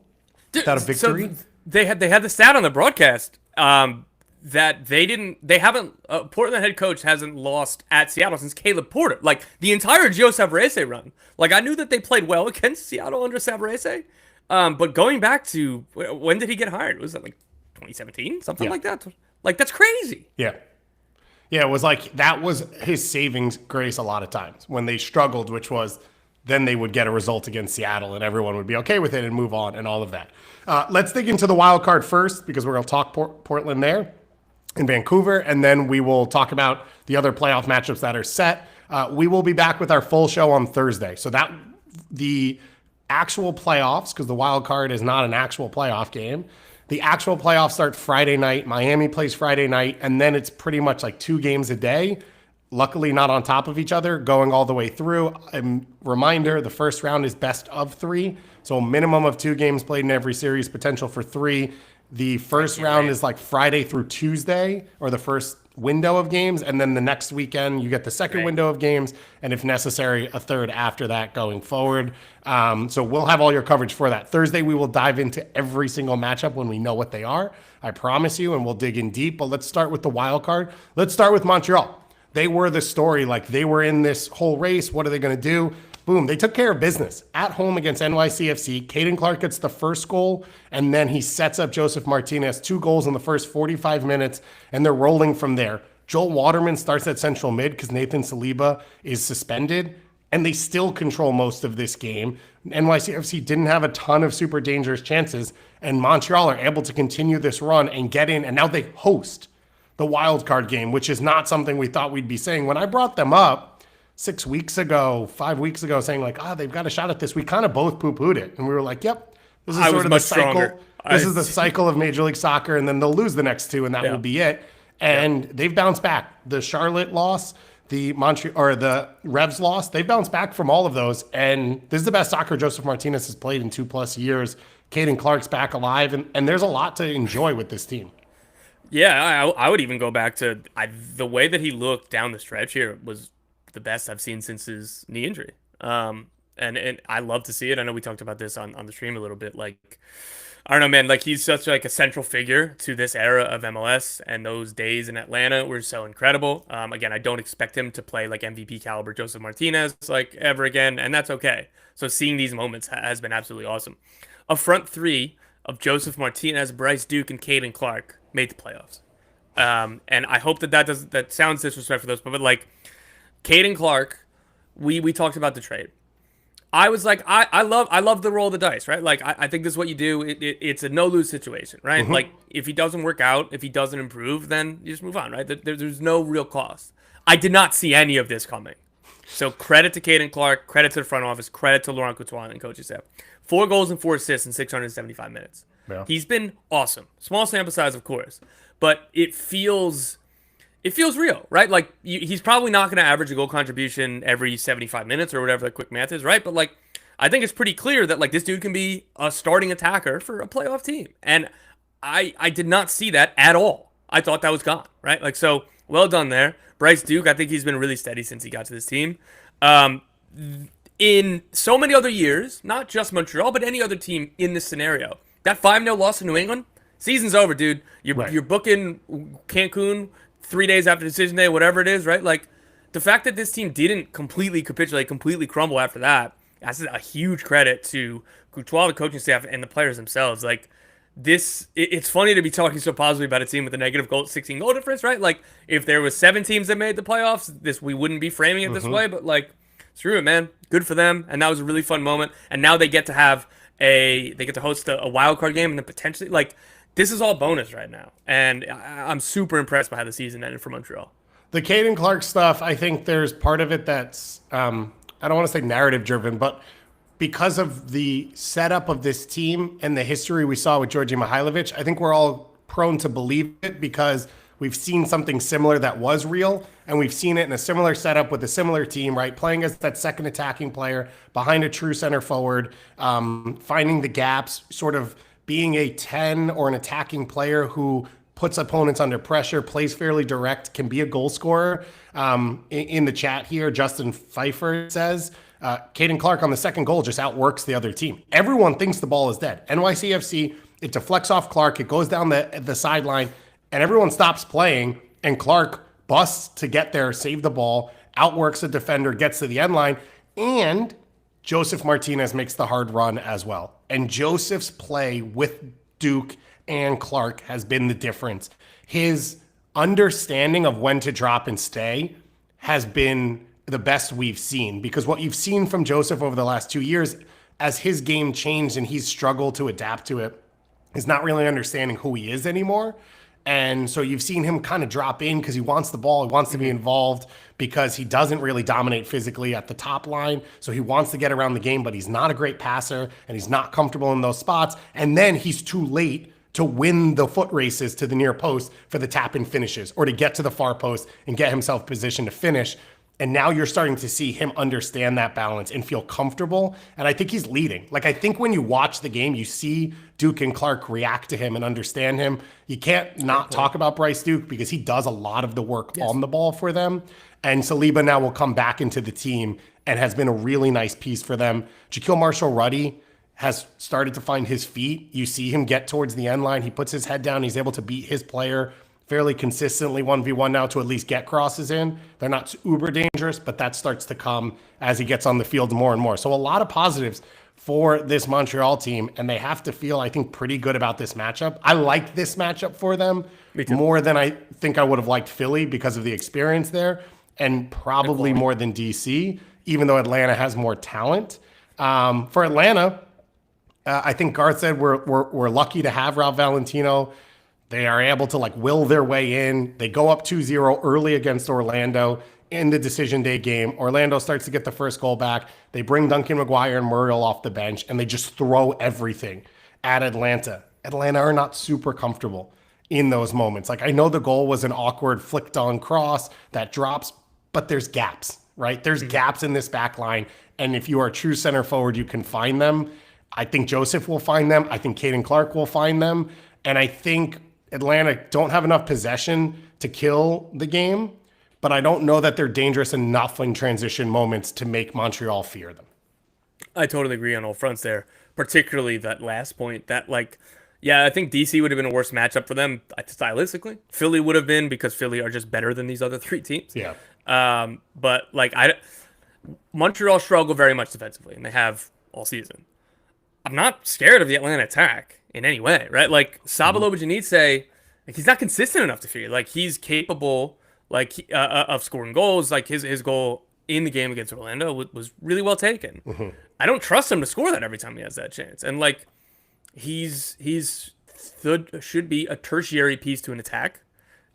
without a victory? So they had the stat on the broadcast that Portland head coach hasn't lost at Seattle since Caleb Porter. Like the entire Gio Savarese run. Like I knew that they played well against Seattle under Savarese. But going back to when did he get hired? Was that like 2017? Something like that? Like that's crazy. Yeah. Yeah, it was like that was his savings grace a lot of times when they struggled, which was then they would get a result against Seattle and everyone would be okay with it and move on and all of that. Let's dig into the wild card first because we're going to talk Portland there in Vancouver, and then we will talk about the other playoff matchups that are set. We will be back with our full show on Thursday. So that the actual playoffs, because the wild card is not an actual playoff game. The actual playoffs start Friday night. Miami plays Friday night, and then it's pretty much like 2 games a day. luckily not on top of each other, going all the way through. Reminder, the first round is best of 3. So minimum of 2 games played in every series, potential for 3. The first round is like Friday through Tuesday, or the first window of games. And then the next weekend, you get the second window of games. And if necessary, a third after that going forward. So we'll have all your coverage for that. Thursday, we will dive into every single matchup when we know what they are. I promise you, and we'll dig in deep. But let's start with the wild card. Let's start with Montreal. They were the story. Like, they were in this whole race. What are they going to do? Boom, they took care of business at home against NYCFC. Caden Clark gets the first goal, and then he sets up Joseph Martinez. 2 goals in the first 45 minutes, and they're rolling from there. Joel Waterman starts at central mid because Nathan Saliba is suspended, and they still control most of this game. NYCFC didn't have a ton of super dangerous chances, and Montreal are able to continue this run and get in, and now they host the wild card game, which is not something we thought we'd be saying. When I brought them up 6 weeks ago, 5 weeks ago, saying like, they've got a shot at this, we kind of both poo-pooed it. And we were like, yep, this is sort of the cycle. This is the cycle of Major League Soccer, and then they'll lose the next 2, and that will be it. And they've bounced back. The Charlotte loss, the Revs loss, they've bounced back from all of those. And this is the best soccer Joseph Martinez has played in 2+ years. Caden Clark's back alive, and there's a lot to enjoy with this team. Yeah, I would even go back to the way that he looked down the stretch here was the best I've seen since his knee injury. And I love to see it. I know we talked about this on the stream a little bit. Like, I don't know, man, like he's such like a central figure to this era of MLS, and those days in Atlanta were so incredible. Again, I don't expect him to play like MVP caliber Joseph Martinez like ever again, and that's okay. So seeing these moments has been absolutely awesome. A front 3 of Joseph Martinez, Bryce Duke, and Caden Clark made the playoffs. And I hope that sounds disrespectful for those, but like Caden Clark, we talked about the trade. I was like, I love the roll of the dice, right? Like, I think this is what you do. It's a no-lose situation, right? Mm-hmm. Like, if he doesn't work out, if he doesn't improve, then you just move on, right? There's no real cost. I did not see any of this coming. So credit to Caden Clark, credit to the front office, credit to Laurent Couttois and coaching staff. 4 goals and 4 assists in 675 minutes. Yeah. He's been awesome. Small sample size, of course, but it feels real, right? Like, he's probably not going to average a goal contribution every 75 minutes or whatever the quick math is, right? But like, I think it's pretty clear that like this dude can be a starting attacker for a playoff team, and I did not see that at all. I thought that was gone, right? Like, so well done there, Bryce Duke. I think he's been really steady since he got to this team. In so many other years, not just Montreal, but any other team in this scenario, that 5-0 loss to New England, season's over, dude. You're booking Cancun 3 days after decision day, whatever it is, right? Like, the fact that this team didn't completely capitulate, completely crumble after that, that's a huge credit to Couttois, the coaching staff, and the players themselves. Like, it's funny to be talking so positively about a team with a negative 16 goal difference, right? Like, if there was 7 teams that made the playoffs, we wouldn't be framing it this way, but like, screw it, man. Good for them. And that was a really fun moment. And now they get to host a wild card game, and then potentially, like, this is all bonus right now. And I'm super impressed by how the season ended for Montreal. The Caden Clark stuff, I think there's part of it that's, I don't want to say narrative driven, but because of the setup of this team and the history we saw with Georgi Mihailovic, I think we're all prone to believe it because we've seen something similar that was real, and we've seen it in a similar setup with a similar team, right? Playing as that second attacking player behind a true center forward, finding the gaps, sort of being a 10 or an attacking player who puts opponents under pressure, plays fairly direct, can be a goal scorer. In the chat here, Justin Pfeiffer says, Caden Clark on the second goal just outworks the other team. Everyone thinks the ball is dead. NYCFC, it deflects off Clark, it goes down the sideline, and everyone stops playing, and Clark busts to get there, save the ball, outworks a defender, gets to the end line, and Joseph Martinez makes the hard run as well. And Joseph's play with Duke and Clark has been the difference. His understanding of when to drop and stay has been the best we've seen, because what you've seen from Joseph over the last 2 years, as his game changed and he's struggled to adapt to it, is not really understanding who he is anymore. And so you've seen him kind of drop in because he wants the ball, he wants to be involved, because he doesn't really dominate physically at the top line. So he wants to get around the game, but he's not a great passer and he's not comfortable in those spots. And then he's too late to win the foot races to the near post for the tap in finishes, or to get to the far post and get himself positioned to finish. And now you're starting to see him understand that balance and feel comfortable. And I think he's leading. Like, I think when you watch the game, you see Duke and Clark react to him and understand him. You can't not talk about Bryce Duke because he does a lot of the work on the ball for them. And Saliba now will come back into the team and has been a really nice piece for them. Jaquil Marshall-Ruddy has started to find his feet. You see him get towards the end line. He puts his head down. He's able to beat his player fairly consistently 1v1 now to at least get crosses in. They're not uber dangerous, but that starts to come as he gets on the field more and more. So a lot of positives for this Montreal team, and they have to feel, I think, pretty good about this matchup. I like this matchup for them more than I think I would have liked Philly because of the experience there, and probably more than DC, even though Atlanta has more talent. For Atlanta, I think Garth said we're lucky to have Ralph Valentino. They are able to will their way in. They go up 2-0 early against Orlando in the decision day game. Orlando starts to get the first goal back. They bring Duncan McGuire and Muriel off the bench, and they just throw everything at Atlanta. Atlanta are not super comfortable in those moments. I know the goal was an awkward flicked on cross that drops, but there's gaps, right? There's gaps in this back line, and if you are a true center forward, you can find them. I think Joseph will find them. I think Caden Clark will find them. And I think Atlanta don't have enough possession to kill the game, but I don't know that they're dangerous enough in transition moments to make Montreal fear them. I totally agree on all fronts there, particularly that last point that I think DC would have been a worse matchup for them stylistically. Philly would have been because Philly are just better than these other three teams. Yeah. But Montreal struggle very much defensively, and they have all season. I'm not scared of the Atlanta attack in any way, right? Saba Lobojanice, he's not consistent enough to fear. He's capable, of scoring goals. His goal in the game against Orlando was really well taken. Mm-hmm. I don't trust him to score that every time he has that chance. And he's should be a tertiary piece to an attack.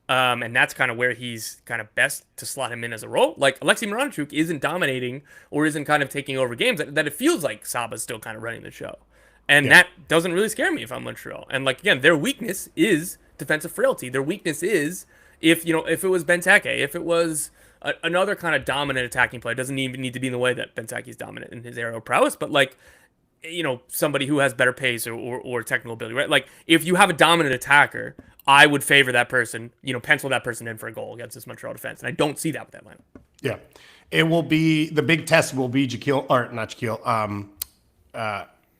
And that's kind of where he's kind of best to slot him in as a role. Alexei Miranchuk isn't dominating or isn't kind of taking over games that it feels like Saba's still kind of running the show. And that doesn't really scare me if I'm Montreal. And again, their weakness is defensive frailty. Their weakness is if it was Benteke, if it was another kind of dominant attacking player, it doesn't even need to be in the way that Benteke's dominant in his aerial prowess, but somebody who has better pace or technical ability, right? If you have a dominant attacker, I would favor that person, pencil that person in for a goal against this Montreal defense. And I don't see that with Atlanta. Yeah. It will be, the big test will be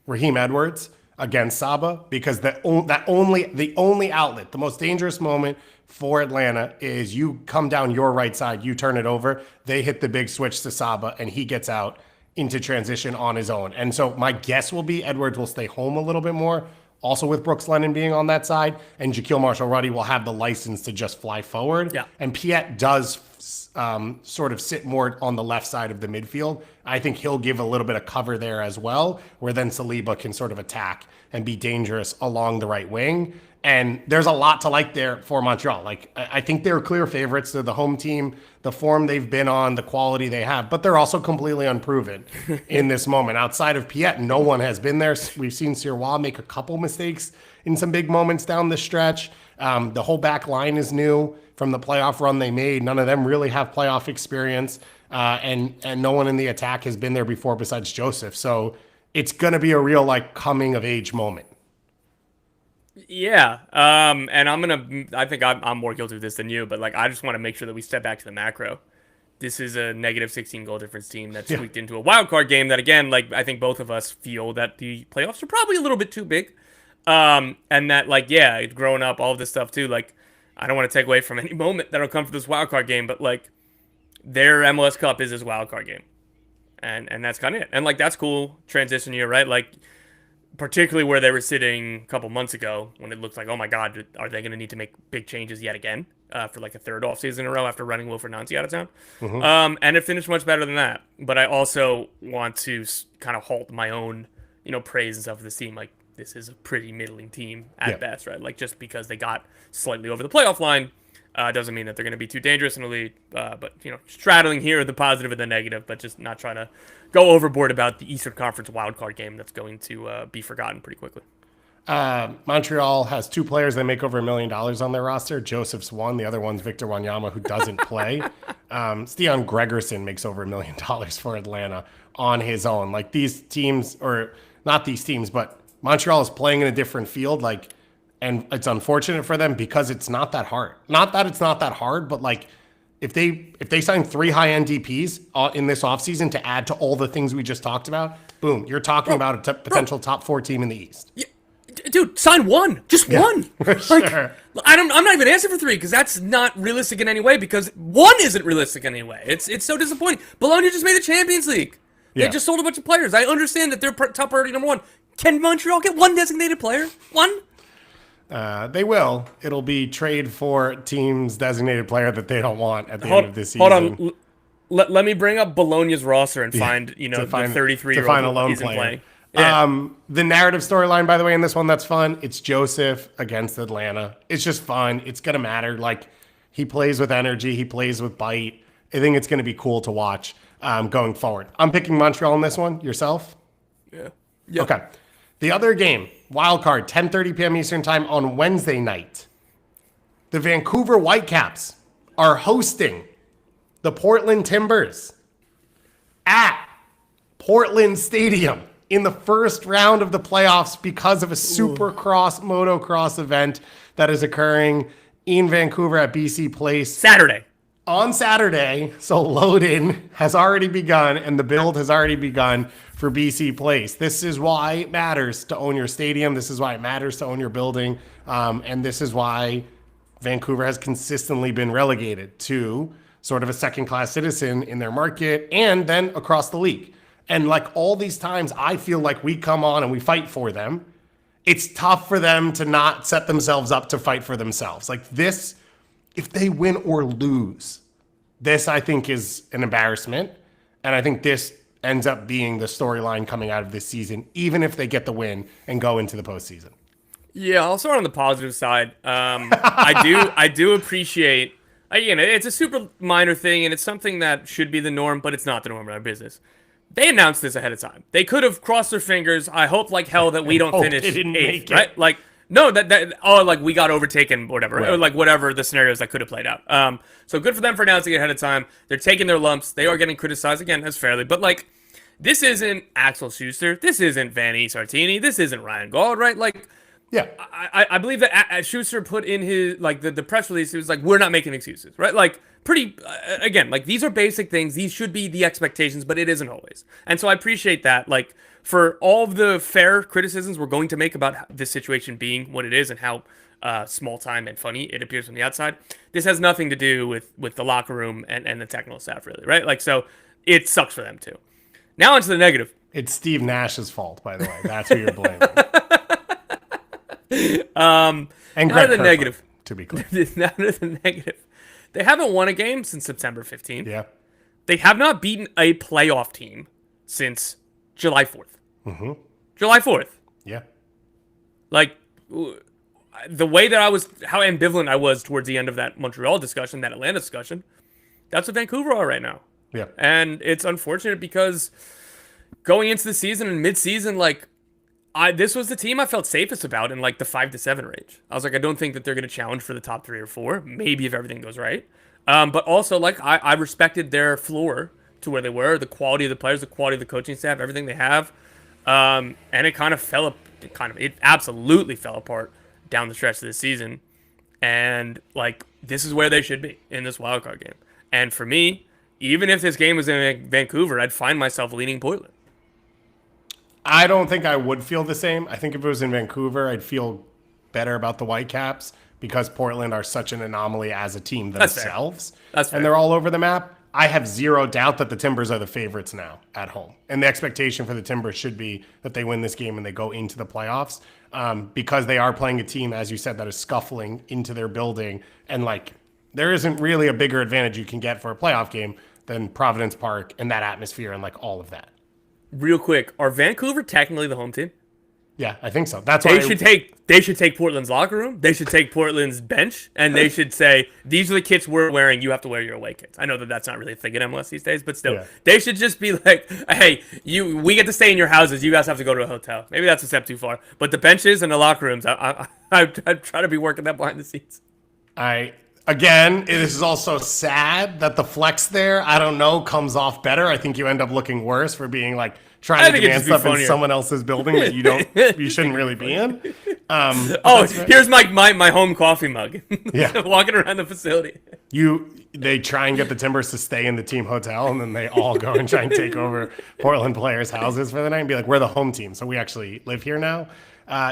Raheem Edwards against Saba, because the only outlet, the most dangerous moment for Atlanta is you come down your right side, you turn it over, they hit the big switch to Saba, and he gets out into transition on his own. And so my guess will be Edwards will stay home a little bit more, also with Brooks Lennon being on that side, and Jaquil Marshall-Ruddy will have the license to just fly forward. Yeah. And Piet does sort of sit more on the left side of the midfield. I think he'll give a little bit of cover there as well, where then Saliba can sort of attack and be dangerous along the right wing. And there's a lot to like there for Montreal. I think they're clear favorites. They're the home team, the form they've been on, the quality they have, but they're also completely unproven in this moment. Outside of Piet, no one has been there. We've seen Sirois make a couple mistakes in some big moments down the stretch. The whole back line is new from the playoff run they made. None of them really have playoff experience, and no one in the attack has been there before besides Joseph. So it's going to be a real coming of age moment. Yeah, and I think I'm more guilty of this than you, but I just want to make sure that we step back to the macro. This is a negative 16 goal difference team that's squeaked into a wild card game that, again, I think both of us feel that the playoffs are probably a little bit too big. And that, growing up, all of this stuff too, I don't want to take away from any moment that'll come from this wild card game, but their MLS Cup is this wild card game. And that's kind of it. And that's cool transition year, right? Particularly where they were sitting a couple months ago when it looked like, oh my God, are they going to need to make big changes yet again for a third offseason in a row after running Wilfred Nancy out of town? Mm-hmm. And it finished much better than that. But I also want to kind of halt my own, praise and stuff for this team. This is a pretty middling team at best, right? Just because they got slightly over the playoff line doesn't mean that they're going to be too dangerous in the league. But, straddling here the positive and the negative, but just not trying to go overboard about the Eastern Conference wildcard game that's going to be forgotten pretty quickly. Montreal has two players that make over $1 million on their roster. Joseph's one. The other one's Victor Wanyama, who doesn't play. Steon Gregerson makes over $1 million for Atlanta on his own. Like these teams, or not these teams, but Montreal is playing in a different field. Like, and it's unfortunate for them because it's not that hard. Not that it's not that hard, but like if they sign 3 high-end DPs in this offseason to add to all the things we just talked about, boom, you're talking about a potential top 4 team in the East. Yeah. Dude, sign one. Just one. For like, sure. I'm not even asking for 3 because that's not realistic in any way because 1 isn't realistic in any way. It's so disappointing. Bologna just made the Champions League. They just sold a bunch of players. I understand that they're top priority number 1. Can Montreal get 1 designated player? 1? They will. It'll be trade for team's designated player that they don't want at the end of this season. Hold on. Let me bring up Bologna's roster and find, the 33-year-old he's playing. Yeah. The narrative storyline, by the way, in this one that's fun, it's Joseph against Atlanta. It's just fun. It's going to matter. Like, he plays with energy. He plays with bite. I think it's going to be cool to watch going forward. I'm picking Montreal in this one. Yourself? Yeah. Okay. The other game, wild card, 10:30 p.m. Eastern time on Wednesday night. The Vancouver Whitecaps are hosting the Portland Timbers at Portland Stadium in the first round of the playoffs because of a Supercross motocross event that is occurring in Vancouver at BC Place. On Saturday, so load-in has already begun and the build has already begun for BC Place. This is why it matters to own your stadium. This is why it matters to own your building. And this is why Vancouver has consistently been relegated to sort of a second-class citizen in their market and then across the league. And like all these times, I feel like we come on and we fight for them. It's tough for them to not set themselves up to fight for themselves. Like this, if they win or lose, this I think is an embarrassment. And I think this ends up being the storyline coming out of this season, even if they get the win and go into the postseason. Yeah, I'll start on the positive side. I do appreciate, it's a super minor thing and it's something that should be the norm, but it's not the norm in our business. They announced this ahead of time. They could have crossed their fingers. I hope like hell that we don't finish 8th, right? Like, no, like we got overtaken, whatever, right. Or like whatever the scenarios that could have played out. So good for them for announcing it ahead of time. They're taking their lumps. They are getting criticized again, as fairly, but like, this isn't Axel Schuster. This isn't Vanni Sartini. This isn't Ryan Gauld, right? Like, yeah, I believe that Schuster put in his like the press release. It was like, we're not making excuses, right? Like, pretty again, like these are basic things. These should be the expectations, but it isn't always. And so I appreciate that. Like, for all of the fair criticisms we're going to make about this situation being what it is and how small time and funny it appears from the outside, this has nothing to do with the locker room and the technical staff, really, right? Like, so it sucks for them too. Now onto the negative. It's Steve Nash's fault, by the way. That's who you're blaming. And Greg the negative, to be clear. Now to the negative. They haven't won a game since September 15th. Yeah. They have not beaten a playoff team since July 4th. Mm-hmm. July 4th. Yeah. Like, the way that how ambivalent I was towards the end of that Montreal discussion, that Atlanta discussion, that's what Vancouver are right now. Yeah. And it's unfortunate because going into the season and mid-season, like, this was the team I felt safest about in like the 5-7 range. I was like, I don't think that they're going to challenge for the top 3 or 4, maybe if everything goes right. But also, like, I respected their floor to where they were, the quality of the players, the quality of the coaching staff, everything they have. And it kind of it absolutely fell apart down the stretch of the season. And like, this is where they should be in this wildcard game. And for me, even if this game was in Vancouver, I'd find myself leaning Portland. I don't think I would feel the same. I think if it was in Vancouver, I'd feel better about the Whitecaps because Portland are such an anomaly as a team themselves. That's fair. And they're all over the map. I have zero doubt that the Timbers are the favorites now at home. And the expectation for the Timbers should be that they win this game and they go into the playoffs because they are playing a team, as you said, that is scuffling into their building. And like, there isn't really a bigger advantage you can get for a playoff game than Providence Park and that atmosphere and like all of that. Real quick, are Vancouver technically the home team? Yeah, I think so. That's why they should take they should take Portland's locker room. They should take Portland's bench, and they should say, these are the kits we're wearing. You have to wear your away kits. I know that that's not really a thing in MLS these days, but still, they should just be like, hey, we get to stay in your houses. You guys have to go to a hotel. Maybe that's a step too far. But the benches and the locker rooms, I try to be working that behind the scenes. Again, this is also sad that the flex there, I don't know, comes off better. I think you end up looking worse for being like trying to demand stuff in someone else's building that you shouldn't really be in. Here's my home coffee mug. Yeah, walking around the facility. They try and get the Timbers to stay in the team hotel, and then they all go and try and take over Portland players' houses for the night and be like, we're the home team, so we actually live here now.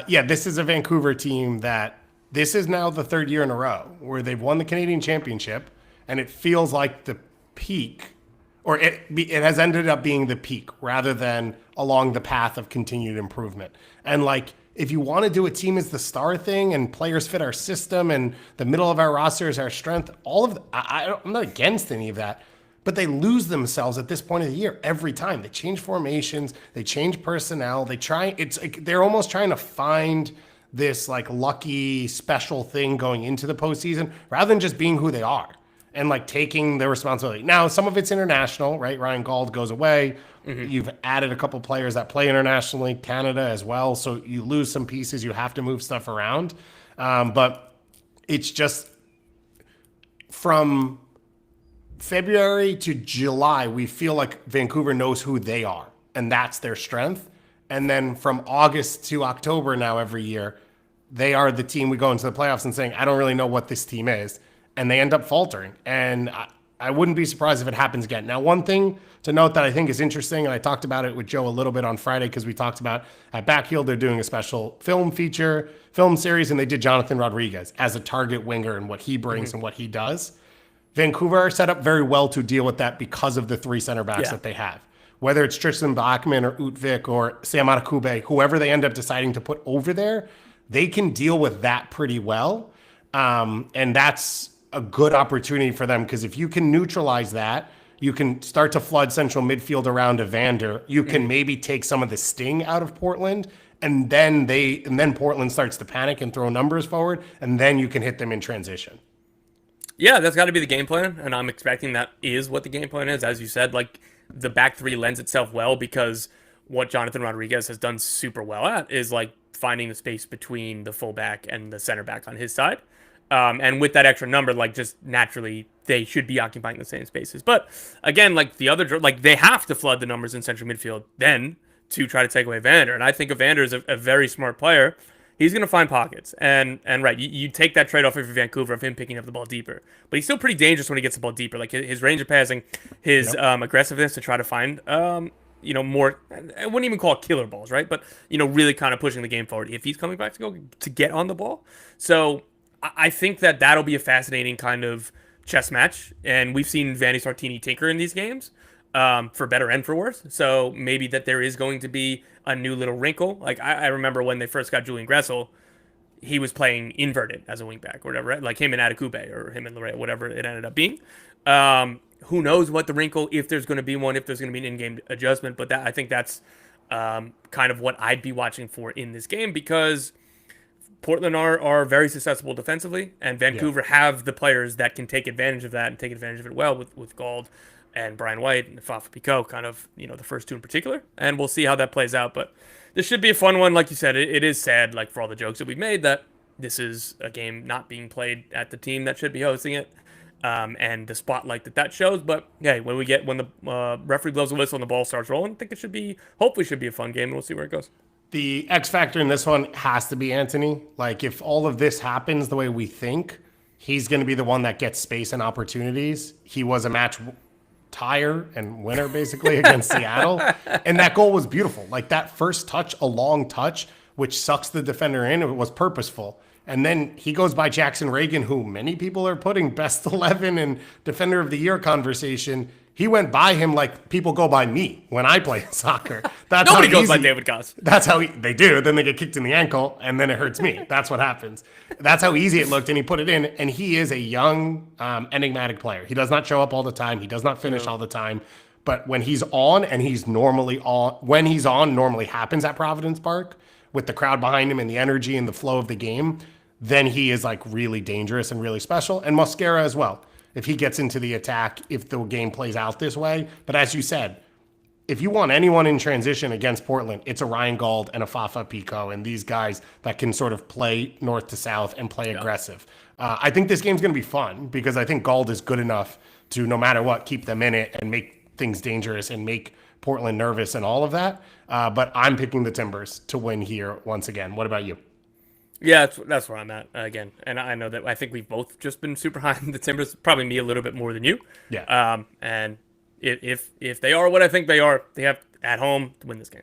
This is a Vancouver team that this is now the third year in a row where they've won the Canadian Championship, and it feels like the peak, or it has ended up being the peak rather than along the path of continued improvement. And like, if you want to do a team as the star thing and players fit our system and the middle of our roster is our strength, I'm not against any of that, but they lose themselves at this point of the year every time. They change formations, they change personnel, they're almost trying to find this like lucky special thing going into the postseason rather than just being who they are and like taking the responsibility. Now, some of it's international, right? Ryan Gauld goes away. Mm-hmm. You've added a couple players that play internationally, Canada as well. So you lose some pieces. You have to move stuff around. But it's just from February to July, we feel like Vancouver knows who they are, and that's their strength. And then from August to October now every year, they are the team we go into the playoffs and saying, I don't really know what this team is. And they end up faltering. And I wouldn't be surprised if it happens again. Now, one thing to note that I think is interesting, and I talked about it with Joe a little bit on Friday because we talked about at Backheel, they're doing a special film series, and they did Jonathan Rodriguez as a target winger and what he brings and what he does. Vancouver are set up very well to deal with that because of the three center backs that they have. Whether it's Tristan Bachman or Utvik or Sam Adekugbe, whoever they end up deciding to put over there, they can deal with that pretty well. And that's a good opportunity for them because if you can neutralize that, you can start to flood central midfield around Evander. You can maybe take some of the sting out of Portland, and then Portland starts to panic and throw numbers forward, and then you can hit them in transition. Yeah, that's got to be the game plan, and I'm expecting that is what the game plan is. As you said, like, the back three lends itself well because what Jonathan Rodriguez has done super well at is like finding the space between the fullback and the center back on his side. And with that extra number, like, just naturally they should be occupying the same spaces. But again, like they have to flood the numbers in central midfield then to try to take away Vander. And I think Evander is a very smart player. He's going to find pockets. And right, you take that trade-off of Vancouver of him picking up the ball deeper. But he's still pretty dangerous when he gets the ball deeper. Like his range of passing, his aggressiveness to try to find, more, I wouldn't even call it killer balls, right? But, really kind of pushing the game forward if he's coming back to get on the ball. So I think that'll be a fascinating kind of chess match. And we've seen Vanni Sartini tinker in these games. For better and for worse. So maybe that there is going to be a new little wrinkle. Like I remember when they first got Julian Gressel, he was playing inverted as a wingback or whatever, right? Like him and Adekugbe or him and Loretta, whatever it ended up being. Who knows what the wrinkle, if there's going to be one, if there's going to be an in-game adjustment. But I think that's kind of what I'd be watching for in this game because Portland are very susceptible defensively, and Vancouver have the players that can take advantage of that and take advantage of it well with Gauld and Brian White and Fafa Picault, kind of, the first two in particular. And we'll see how that plays out. But this should be a fun one. Like you said, it is sad, like, for all the jokes that we've made, that this is a game not being played at the team that should be hosting it. And the spotlight that shows. But, hey, when the referee blows the whistle and the ball starts rolling, I think hopefully should be a fun game, and we'll see where it goes. The X factor in this one has to be Anthony. Like, if all of this happens the way we think, he's going to be the one that gets space and opportunities. He was a match tire and winner basically against Seattle, and that goal was beautiful. Like that first touch, a long touch, which sucks the defender in, it was purposeful. And then he goes by Jackson Reagan, who many people are putting best 11 and defender of the year conversation. He went by him like people go by me when I play soccer. That's Nobody goes by David Goss. That's how they do. Then they get kicked in the ankle, and then it hurts me. That's what happens. That's how easy it looked, and he put it in. And he is a young, enigmatic player. He does not show up all the time. He does not finish all the time. But when he's on, and he's normally on, when he's on, normally happens at Providence Park. with the crowd behind him and the energy and the flow of the game, then he is like really dangerous and really special. And Mosquera as well, if he gets into the attack, if the game plays out this way. But as you said, if you want anyone in transition against Portland, it's a Ryan Gauld and a Fafa Pico and these guys that can sort of play north to south and play aggressive. I think this game's going to be fun because I think Gauld is good enough to, no matter what, keep them in it and make things dangerous and make Portland nervous and all of that. But I'm picking the Timbers to win here once again. What about you? Yeah, that's where I'm at again. And I know that I think we've both just been super high on the Timbers, probably me a little bit more than you. Yeah. And if they are what I think they are, they have at home to win this game.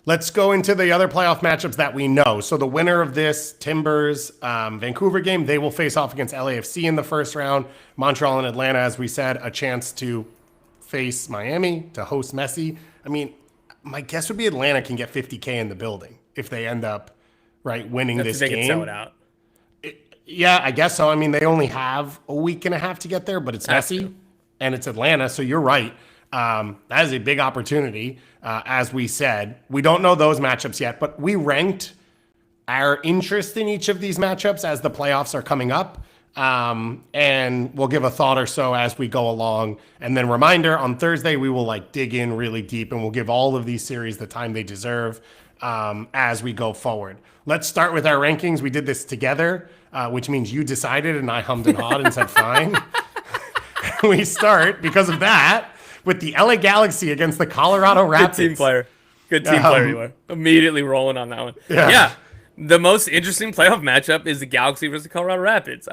Let's go into the other playoff matchups that we know. So the winner of this Timbers Vancouver game, they will face off against LAFC in the first round. Montreal and Atlanta, as we said, a chance to face Miami, to host Messi. I mean, my guess would be Atlanta can get 50K in the building if they end up winning this game. They can sell it out. Yeah, I guess so. I mean, they only have a week and a half to get there, but it's Messi and it's Atlanta. So you're right. That is a big opportunity. As we said, we don't know those matchups yet, but we ranked our interest in each of these matchups as the playoffs are coming up. And we'll give a thought or so as we go along. And then reminder, on Thursday, we will dig in really deep and we'll give all of these series the time they deserve as we go forward. Let's start with our rankings. We did this together, which means you decided and I hummed and hawed and said, fine. We start, because of that, with the LA Galaxy against the Colorado Rapids. Good team player. Good team player you are. Immediately rolling on that one. Yeah. The most interesting playoff matchup is the Galaxy versus the Colorado Rapids.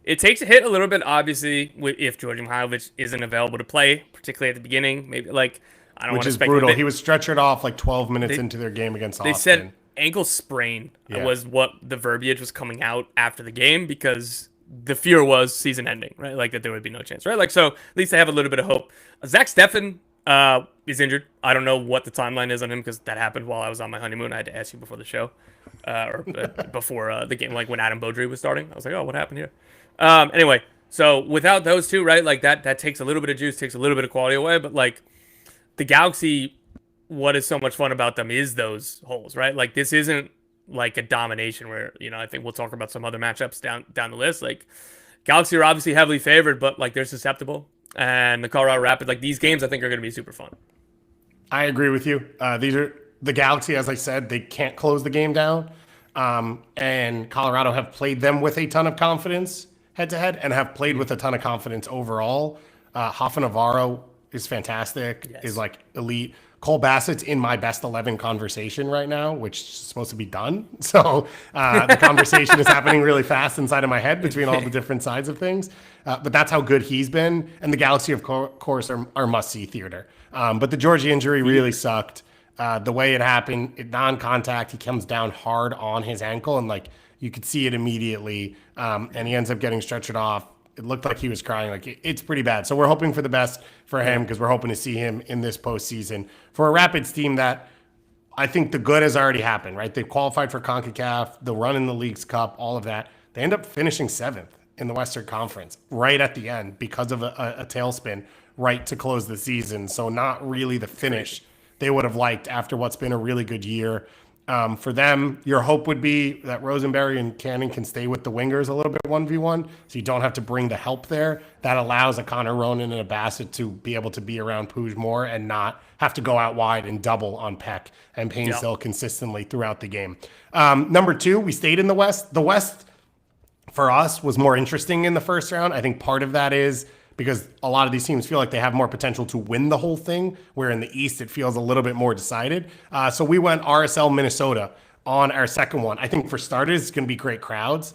It takes a hit a little bit, obviously, if Georgi Mihailovic isn't available to play, particularly at the beginning. Maybe I don't want to speculate. Which is brutal. He was stretchered off 12 minutes into their game against Austin. They said ankle sprain was what the verbiage was coming out after the game because the fear was season ending, right? That there would be no chance, right? So at least they have a little bit of hope. Zach Steffen is injured. I don't know what the timeline is on him because that happened while I was on my honeymoon. I had to ask you before the show, or before the game, when Adam Beaudry was starting. I was like, oh, what happened here? Anyway, so without those two, right, that takes a little bit of juice, takes a little bit of quality away. But the Galaxy, what is so much fun about them is those holes, right? This isn't a domination where, I think we'll talk about some other matchups down the list. Galaxy are obviously heavily favored, but they're susceptible. And the Colorado Rapids, these games I think are going to be super fun. I agree with you. These are the Galaxy, as I said, they can't close the game down. And Colorado have played them with a ton of confidence head to head and have played with a ton of confidence overall. Hoffa Navarro is fantastic, is elite. Cole Bassett's in my best 11 conversation right now, which is supposed to be done. So the conversation is happening really fast inside of my head between all the different sides of things. But that's how good he's been. And the Galaxy, of course, are must-see theater. But the Georgie injury really sucked. The way it happened, non-contact, he comes down hard on his ankle, and you could see it immediately. And he ends up getting stretchered off. It looked like he was crying. It's pretty bad. So we're hoping for the best for him because we're hoping to see him in this postseason. For a Rapids team that I think the good has already happened, right? They've qualified for CONCACAF, the run in the Leagues Cup, all of that. They end up finishing 7th in the Western Conference right at the end because of a tailspin right to close the season. So not really the finish they would have liked after what's been a really good year. For them, your hope would be that Rosenberry and Cannon can stay with the wingers a little bit 1v1, so you don't have to bring the help there. That allows a Connor Ronan and a Bassett to be able to be around Puig more and not have to go out wide and double on Peck and Painshill consistently throughout the game. Number 2, we stayed in the West. The West, for us, was more interesting in the first round. I think part of that is because a lot of these teams feel like they have more potential to win the whole thing, where in the East it feels a little bit more decided. So we went RSL Minnesota on our second one. I think for starters, it's going to be great crowds.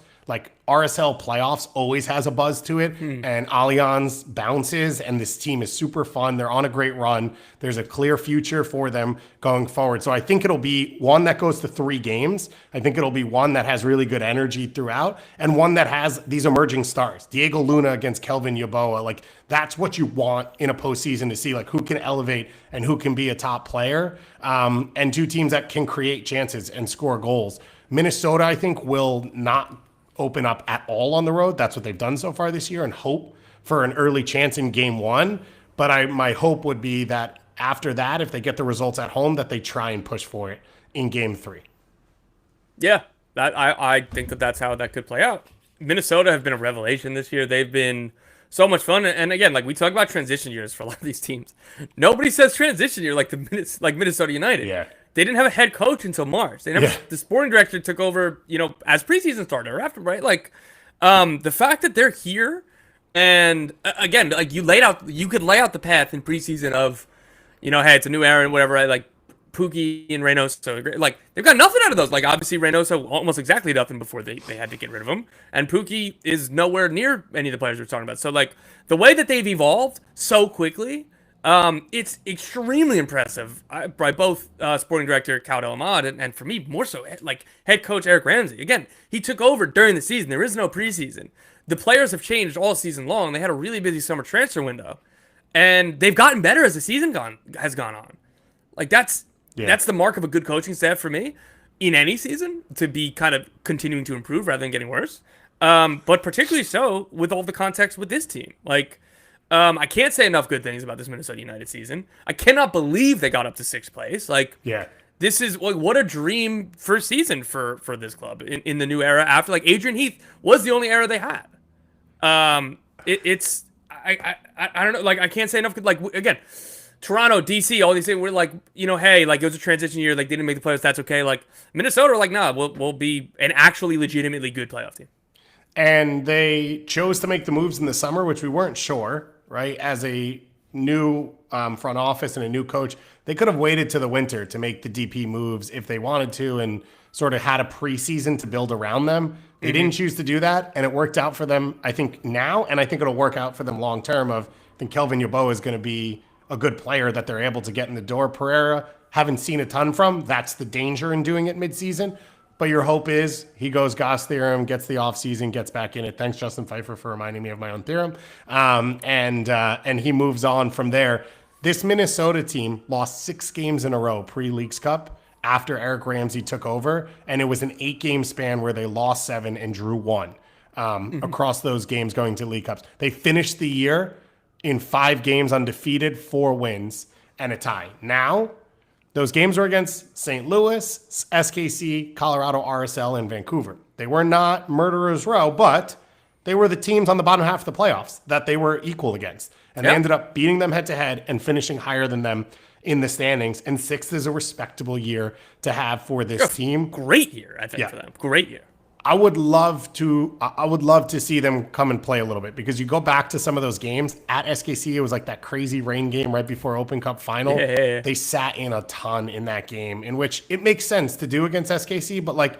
RSL playoffs always has a buzz to it, and Allianz bounces, and this team is super fun. They're on a great run. There's a clear future for them going forward. So I think it'll be one that goes to 3 games. I think it'll be one that has really good energy throughout, and one that has these emerging stars. Diego Luna against Kelvin Yeboah. That's what you want in a postseason to see, who can elevate and who can be a top player, and 2 teams that can create chances and score goals. Minnesota, I think, will not open up at all on the road. That's what they've done so far this year, and hope for an early chance in game 1. But my hope would be that after that, if they get the results at home, that they try and push for it in Game 3. Yeah, that I think that that's how that could play out. Minnesota have been a revelation this year. They've been so much fun, and again, like we talk about transition years for a lot of these teams. Nobody says transition year like like Minnesota United. Yeah. They didn't have a head coach until March. They never Yeah. the sporting director took over, as preseason started or after, right? Like, the fact that they're here, and again, like you could lay out the path in preseason of, hey, it's a new era and whatever. Right? Like Pookie and Reynoso, like they've got nothing out of those. Like obviously Reynoso almost exactly nothing before they had to get rid of him, and Pookie is nowhere near any of the players we're talking about. So like the way that they've evolved so quickly, it's extremely impressive by both sporting director Cal Ahmad and for me more so like head coach Eric Ramsey. Again, he took over during the season. There is no preseason. The players have changed all season long. They had a really busy summer transfer window, and they've gotten better as the season has gone on. Like that's the mark of a good coaching staff for me in any season, to be kind of continuing to improve rather than getting worse. But particularly so with all the context with this team. Like, I can't say enough good things about this Minnesota United season. I cannot believe they got up to sixth place. Like, Yeah. this is like what a dream first season for this club in the new era. After like Adrian Heath was the only era they had. It's I don't know. Like I can't say enough. Like again, Toronto, DC, all these things. We're like, hey, like it was a transition year. Like they didn't make the playoffs. That's okay. Like Minnesota, like nah, we'll be an actually legitimately good playoff team. And they chose to make the moves in the summer, which we weren't sure, right? As a new front office and a new coach, they could have waited to the winter to make the DP moves if they wanted to and sort of had a preseason to build around them. They didn't choose to do that, and it worked out for them, I think, now, and I think it'll work out for them long term. I think Kelvin Yeboah is going to be a good player that they're able to get in the door. Pereira, haven't seen a ton from. That's the danger in doing it midseason. But your hope is he goes Goss theorem, gets the offseason, gets back in it. Thanks, Justin Pfeiffer, for reminding me of my own theorem. And he moves on from there. This Minnesota team lost 6 games in a row pre-Leagues Cup after Eric Ramsey took over. And it was an 8-game span where they lost 7 and drew 1 across those games going to League Cups. They finished the year in 5 games undefeated, 4 wins, and a tie. Now, those games were against St. Louis, SKC, Colorado, RSL, and Vancouver. They were not murderer's row, but they were the teams on the bottom half of the playoffs that they were equal against. And they ended up beating them head-to-head and finishing higher than them in the standings. And 6th is a respectable year to have for this team. Great year, I think, for them. Great year. I would love to see them come and play a little bit, because you go back to some of those games at SKC. It was like that crazy rain game right before Open Cup final. Yeah. They sat in a ton in that game, in which it makes sense to do against SKC, but like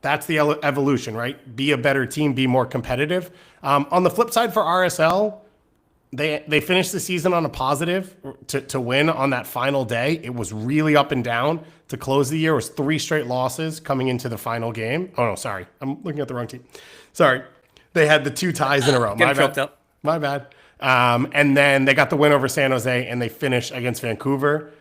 that's the evolution, right? Be a better team, be more competitive. On the flip side for RSL, they finished the season on a positive to win on that final day. It was really up and down to close the year. It was 3 straight losses coming into the final game. Oh, no, sorry. I'm looking at the wrong team. Sorry. They had the 2 ties in a row. My bad. And then they got the win over San Jose, and they finished against Vancouver.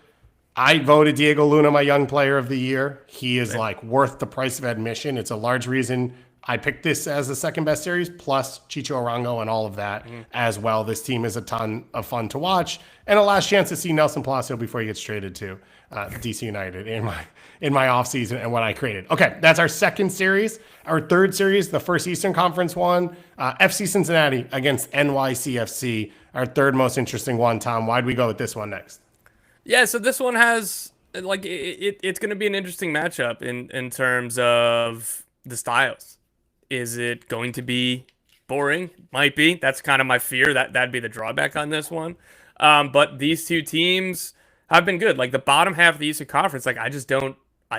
I voted Diego Luna my young player of the year. He is like worth the price of admission. It's a large reason I picked this as the second best series, plus Chicho Arango and all of that as well. This team is a ton of fun to watch, and a last chance to see Nelson Palacio before he gets traded to DC United in my offseason and what I created. Okay, that's our second series. Our third series, the first Eastern Conference one, FC Cincinnati against NYCFC, our third most interesting one. Tom, why'd we go with this one next? Yeah, so this one has like it's going to be an interesting matchup in terms of the styles. Is it going to be boring? Might be. That's kind of my fear. That'd be the drawback on this one. But these two teams have been good. Like the bottom half of the Eastern Conference, like I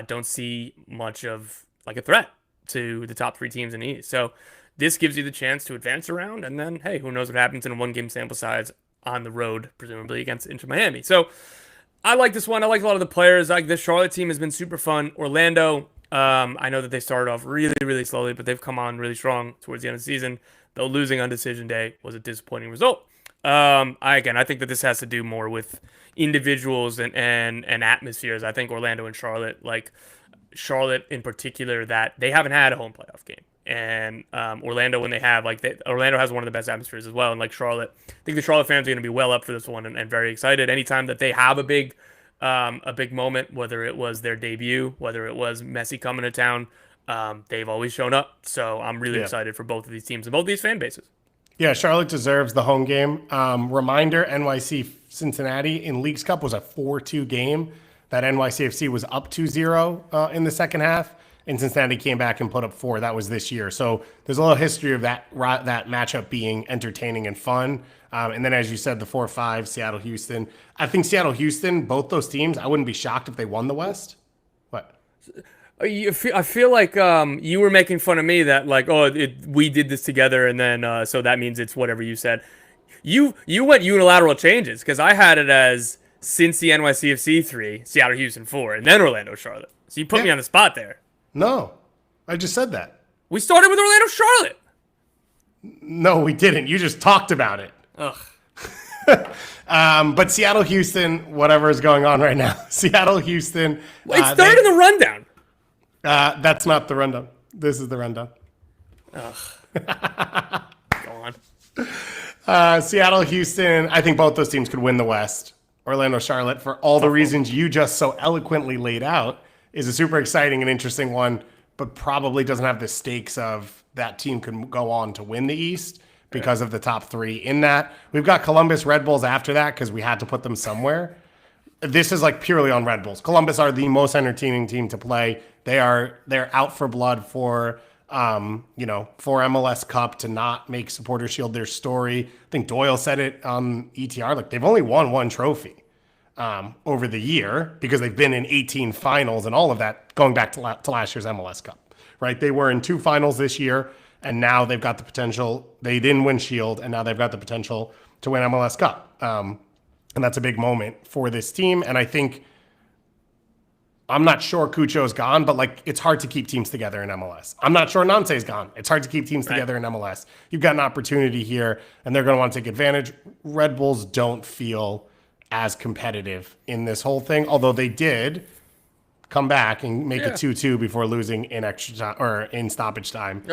don't see much of like a threat to the top 3 teams in the East. So this gives you the chance to advance around, and then hey, who knows what happens in a 1-game sample size on the road, presumably against Inter Miami. So I like this one. I like a lot of the players. Like the Charlotte team has been super fun. Orlando, I know that they started off really, really slowly, but they've come on really strong towards the end of the season. Though losing on decision day was a disappointing result. I think that this has to do more with individuals and atmospheres. I think Orlando and Charlotte, like Charlotte in particular, that they haven't had a home playoff game. And Orlando, when they have, Orlando has one of the best atmospheres as well. And like Charlotte, I think the Charlotte fans are going to be well up for this one and very excited. Anytime that they have a big a big moment, whether it was their debut, whether it was Messi coming to town. They've always shown up. So I'm really Yeah. excited for both of these teams and both these fan bases. Yeah, Charlotte deserves the home game. Reminder, NYC Cincinnati in Leagues Cup was a 4-2 game. That NYCFC was up 2-0 in the second half, and Cincinnati came back and put up 4. That was this year. So there's a little history of that matchup being entertaining and fun. And then, as you said, the 4-5, Seattle-Houston. I think Seattle-Houston, both those teams, I wouldn't be shocked if they won the West. What? I feel like you were making fun of me that like we did this together and then so that means it's whatever you said. You went unilateral changes because I had it as Cincy NYCFC 3, Seattle Houston 4, and then Orlando Charlotte. So you put me on the spot there. No, I just said that. We started with Orlando Charlotte. No, we didn't. You just talked about it. Ugh. But Seattle Houston, whatever is going on right now, Seattle Houston. It started in the rundown. That's not the rundown. This is the rundown. Ugh. Go on. Seattle Houston. I think both those teams could win the West. Orlando Charlotte, for all the reasons you just so eloquently laid out, is a super exciting and interesting one, but probably doesn't have the stakes of that team can go on to win the East because of the top 3 in that. We've got Columbus Red Bulls after that because we had to put them somewhere. This is like purely on Red Bulls. Columbus are the most entertaining team to play. They're out for blood for for MLS Cup to not make Supporter Shield their story. I think Doyle said it on ETR. Like they've only won 1 trophy over the year because they've been in 18 finals and all of that going back to last year's MLS Cup. Right? They were in 2 finals this year, and now they've got the potential. They didn't win Shield, and now they've got the potential to win MLS Cup. And that's a big moment for this team. And I think, I'm not sure Cucho's gone, but like it's hard to keep teams together in MLS. I'm not sure Nance's gone. It's hard to keep teams together in MLS. You've got an opportunity here, and they're going to want to take advantage. Red Bulls don't feel as competitive in this whole thing, although they did come back and make it 2-2 before losing in extra time or in stoppage time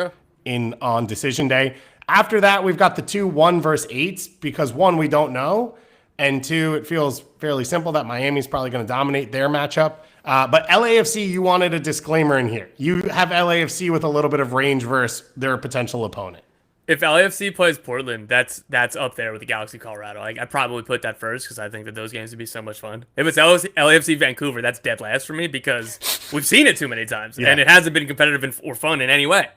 on decision day. After that, we've got the 2 1 versus 8s because 1, we don't know. And 2, it feels fairly simple that Miami's probably going to dominate their matchup. But LAFC, you wanted a disclaimer in here. You have LAFC with a little bit of range versus their potential opponent. If LAFC plays Portland, that's up there with the Galaxy Colorado. I'd probably put that first because I think that those games would be so much fun. If it's LAFC Vancouver, that's dead last for me because we've seen it too many times. And it hasn't been competitive or fun in any way.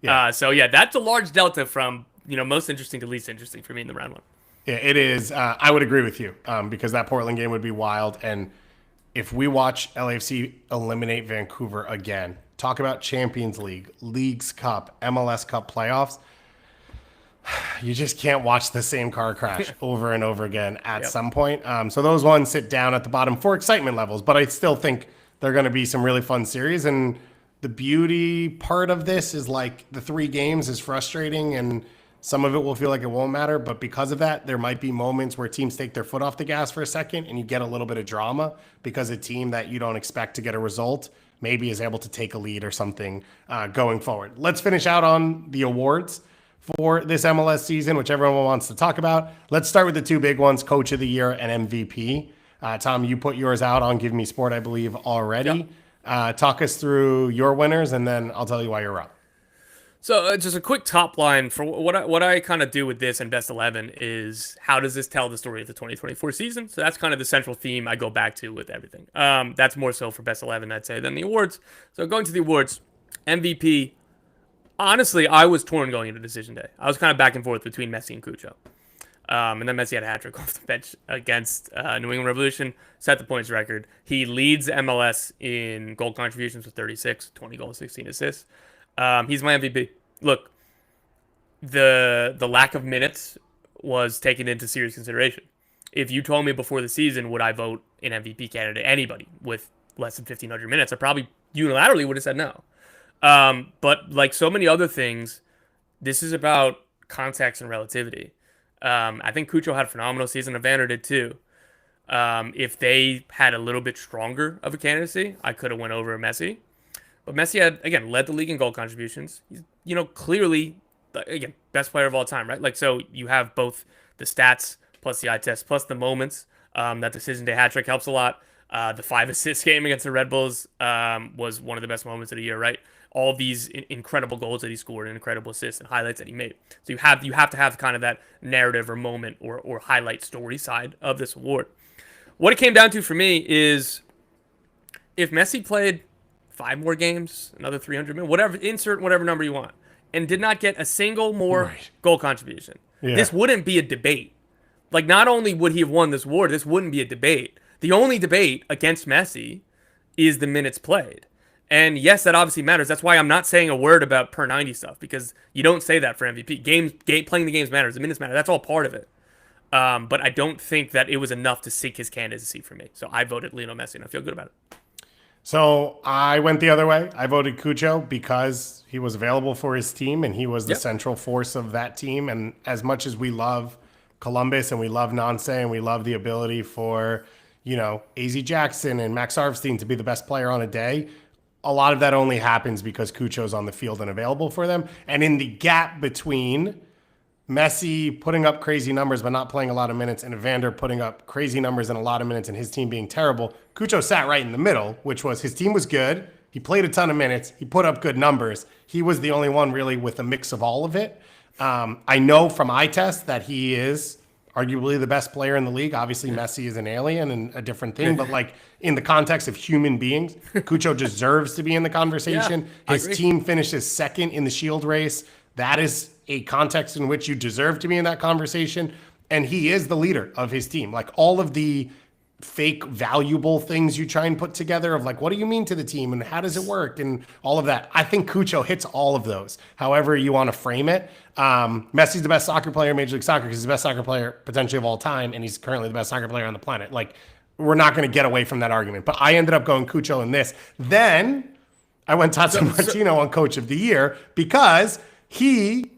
That's a large delta from most interesting to least interesting for me in the round 1. Yeah, it is. I would agree with you because that Portland game would be wild. And if we watch LAFC eliminate Vancouver again, talk about Champions League, Leagues Cup, MLS Cup playoffs, you just can't watch the same car crash over and over again at some point. So those ones sit down at the bottom for excitement levels. But I still think they're going to be some really fun series. And the beauty part of this is like the 3 games is frustrating and some of it will feel like it won't matter, but because of that, there might be moments where teams take their foot off the gas for a second and you get a little bit of drama because a team that you don't expect to get a result maybe is able to take a lead or something going forward. Let's finish out on the awards for this MLS season, which everyone wants to talk about. Let's start with the 2 big ones, Coach of the Year and MVP. Tom, you put yours out on Give Me Sport, I believe, already. Yep. Talk us through your winners, and then I'll tell you why you're up. So just a quick top line for what I kind of do with this and Best 11 is how does this tell the story of the 2024 season? So that's kind of the central theme I go back to with everything. That's more so for Best 11, I'd say, than the awards. So going to the awards, MVP, honestly, I was torn going into decision day. I was kind of back and forth between Messi and Cucho. And then Messi had a hat-trick off the bench against New England Revolution, set the points record. He leads MLS in goal contributions with 36, 20 goals, 16 assists. He's my MVP. Look, the lack of minutes was taken into serious consideration. If you told me before the season would I vote an MVP candidate, anybody with less than 1,500 minutes, I probably unilaterally would have said no. But like so many other things, this is about context and relativity. I think Cucho had a phenomenal season. Evander did too. If they had a little bit stronger of a candidacy, I could have went over Messi. But Messi had, again, led the league in goal contributions. He's, clearly, again, best player of all time, right? Like, so you have both the stats plus the eye test plus the moments. That decision day hat trick helps a lot. The 5 assist game against the Red Bulls was one of the best moments of the year, right? All these incredible goals that he scored and incredible assists and highlights that he made. So you have to have kind of that narrative or moment or highlight story side of this award. What it came down to for me is if Messi played 5 more games, another 300 million, whatever, insert whatever number you want, and did not get a single more goal contribution, this wouldn't be a debate. Like, not only would he have won this award, this wouldn't be a debate. The only debate against Messi is the minutes played. And yes, that obviously matters. That's why I'm not saying a word about per 90 stuff, because you don't say that for MVP. Playing the games matters. The minutes matter. That's all part of it. But I don't think that it was enough to sink his candidacy for me. So I voted Lionel Messi, and I feel good about it. So I went the other way. I voted Cucho because he was available for his team, and he was the central force of that team. And as much as we love Columbus and we love Nance and we love the ability for, AZ Jackson and Max Arvstein to be the best player on a day, a lot of that only happens because Cucho's on the field and available for them. And in the gap between Messi putting up crazy numbers but not playing a lot of minutes, and Evander putting up crazy numbers and a lot of minutes and his team being terrible, Cucho sat right in the middle, which was his team was good. He played a ton of minutes. He put up good numbers. He was the only one really with a mix of all of it. I know from eye test that he is arguably the best player in the league. Obviously, Messi is an alien and a different thing, but like in the context of human beings, Cucho deserves to be in the conversation. His team finishes second in the Shield race. That is a context in which you deserve to be in that conversation. And he is the leader of his team. Like all of the fake valuable things you try and put together of like, what do you mean to the team and how does it work and all of that. I think Cucho hits all of those, however you want to frame it. Messi's the best soccer player in Major League Soccer because he's the best soccer player potentially of all time, and he's currently the best soccer player on the planet. Like, we're not going to get away from that argument. But I ended up going Cucho in this. Then I went Tata Martino on Coach of the Year because he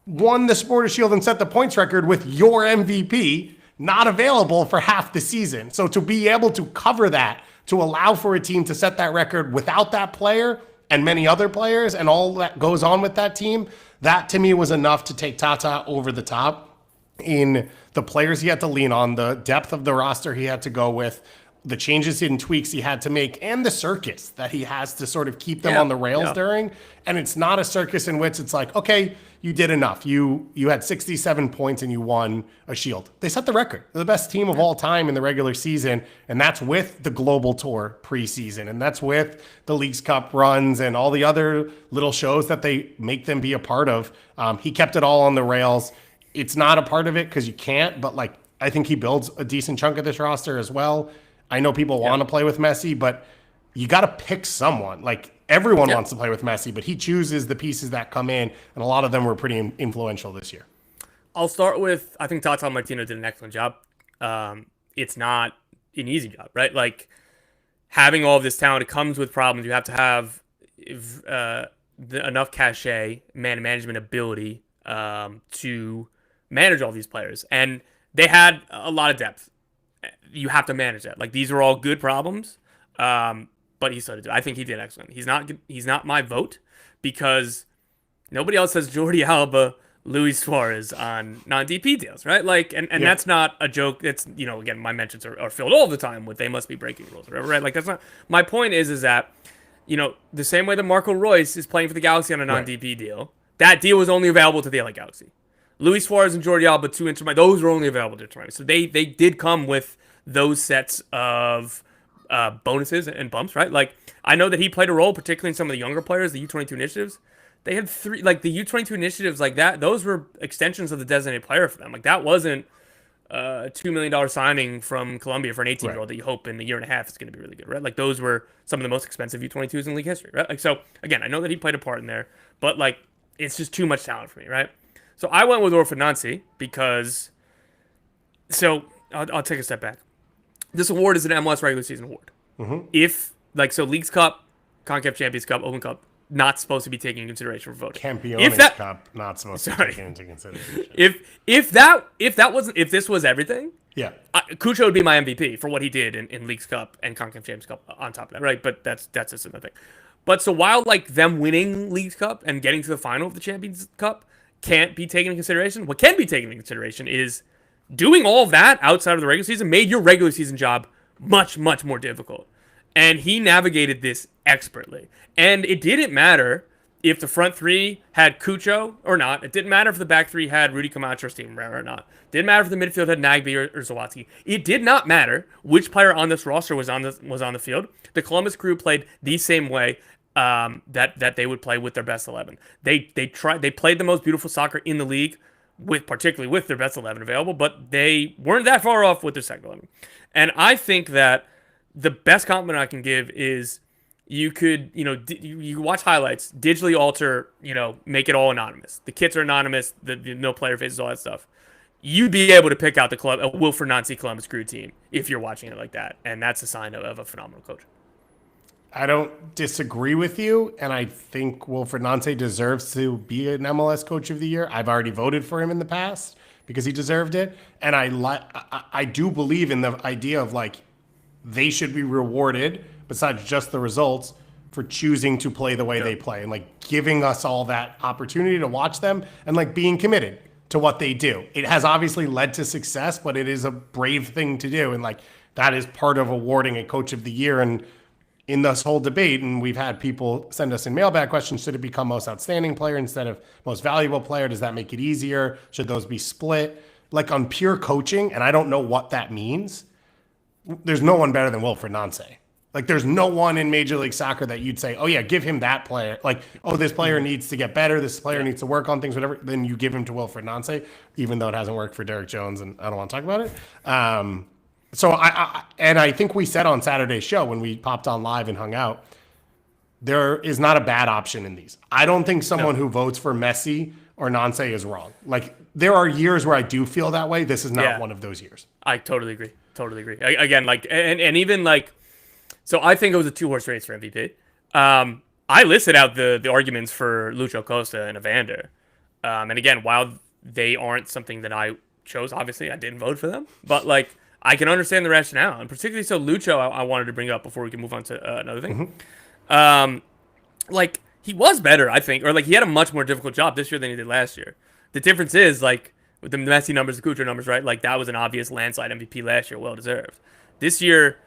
won the Supporters' Shield and set the points record with your MVP not available for half the season. So to be able to cover that, to allow for a team to set that record without that player and many other players and all that goes on with that team, that to me was enough to take Tata over the top in the players he had to lean on, the depth of the roster he had to go with, the changes and tweaks he had to make, and the circus that he has to sort of keep them on the rails during. And it's not a circus in which it's like, okay, you did enough. You had 67 points and you won a Shield. They set the record. They're the best team of all time in the regular season, and that's with the Global Tour preseason, and that's with the Leagues Cup runs and all the other little shows that they make them be a part of. He kept it all on the rails. It's not a part of it because you can't, but like I think he builds a decent chunk of this roster as well. I know people want to play with Messi, but you got to pick someone. Like everyone wants to play with Messi, but he chooses the pieces that come in, and a lot of them were pretty influential this year. I'll start with, I think Tata Martino did an excellent job. It's not an easy job, right? Like having all of this talent, it comes with problems. You have to have enough cachet, man management ability to manage all these players. And they had a lot of depth. You have to manage that. Like these are all good problems, but he started. I think he did excellent. He's not my vote because nobody else has Jordi Alba, Luis Suarez on non-DP deals, right? Like, and that's not a joke. It's again, my mentions are filled all the time with they must be breaking rules, or whatever, right? Like that's not my point. Is that the same way that Marco Royce is playing for the Galaxy on a non-DP deal. That deal was only available to the LA Galaxy. Luis Suarez and Jordi Alba, 2 Inter Miami, those were only available to Inter Miami. So they did come with those sets of bonuses and bumps, right? Like, I know that he played a role, particularly in some of the younger players, the U22 initiatives. They had 3, like the U22 initiatives like that, those were extensions of the designated player for them. Like, that wasn't a $2 million signing from Colombia for an 18-year-old that you hope in a year and a half is going to be really good, right? Like, those were some of the most expensive U22s in league history, right? Like, so, again, I know that he played a part in there, but, like, it's just too much talent for me, right? So I went with Orfinanzi because, so I'll take a step back. This award is an MLS regular season award. Mm-hmm. So Leagues Cup, CONCACAF Champions Cup, Open Cup, not supposed to be taken into consideration for voting. Campeones Cup, not supposed to be taken into consideration. If this was everything, Cucho would be my MVP for what he did in Leagues Cup and CONCACAF Champions Cup on top of that, right? But that's just another thing. But so while like them winning Leagues Cup and getting to the final of the Champions Cup can't be taken into consideration, what can be taken into consideration is doing all of that outside of the regular season made your regular season job much, much more difficult. And he navigated this expertly. And it didn't matter if the front three had Cucho or not. It didn't matter if the back three had Rudy Camacho or Steven Barrera or not. It didn't matter if the midfield had Nagby or Zawadzki. It did not matter which player on this roster was on the field. The Columbus Crew played the same way that they would play with their best 11. They played the most beautiful soccer in the league, particularly with their best 11 available, but they weren't that far off with their second 11. And I think that the best compliment I can give is you could, you watch highlights, digitally alter, make it all anonymous. The kits are anonymous, the no player faces, all that stuff. You'd be able to pick out a Wilfred Nancy Columbus Crew team if you're watching it like that. And that's a sign of a phenomenal coach. I don't disagree with you, and I think Wilfred Nancy deserves to be an MLS Coach of the Year. I've already voted for him in the past because he deserved it, and I do believe in the idea of like they should be rewarded besides just the results for choosing to play the way they play and like giving us all that opportunity to watch them and like being committed to what they do. It has obviously led to success, but it is a brave thing to do, and like that is part of awarding a Coach of the Year. And in this whole debate, and we've had people send us in mailbag questions, should it become most outstanding player instead of most valuable player? Does that make it easier? Should those be split? Like on pure coaching, and I don't know what that means, there's no one better than Wilfred Nancy. Like there's no one in Major League Soccer that you'd say, oh yeah, give him that player. Like, oh, this player needs to get better. This player needs to work on things, whatever. Then you give him to Wilfred Nancy, even though it hasn't worked for Derek Jones, and I don't want to talk about it. So I think we said on Saturday's show when we popped on live and hung out, there is not a bad option in these. I don't think someone who votes for Messi or Nancy is wrong. Like there are years where I do feel that way. This is not one of those years. I totally agree. Again, like and even like, so I think it was a 2-horse race for MVP. I listed out the arguments for Lucho Costa and Evander. And again, while they aren't something that I chose, obviously I didn't vote for them, but like, I can understand the rationale, and particularly so Lucho, I wanted to bring up before we can move on to another thing. Like, he was better, I think, or like he had a much more difficult job this year than he did last year. The difference is, like, with the Messi numbers, the Cucho numbers, right? Like, that was an obvious landslide MVP last year, well deserved. This year,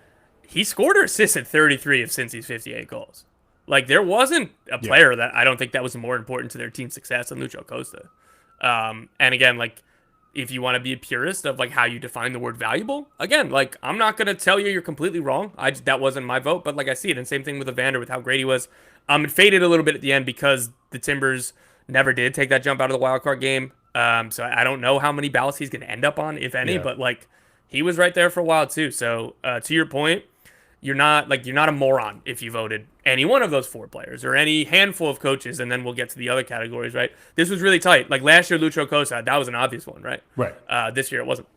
he scored or assisted 33 of Cincy's 58 goals. Like, there wasn't a player that I don't think that was more important to their team's success than Lucho Costa. And again, like, if you want to be a purist of like how you define the word valuable, again, like I'm not going to tell you you're completely wrong. That wasn't my vote, but like I see it. And same thing with Evander with how great he was. It faded a little bit at the end because the Timbers never did take that jump out of the wild card game. So I don't know how many ballots he's going to end up on, if any, but like he was right there for a while too. So to your point, you're not a moron if you voted any one of those 4 players or any handful of coaches, and then we'll get to the other categories, right? This was really tight. Like last year, Lucho Costa, that was an obvious one, right? Right. This year, it wasn't.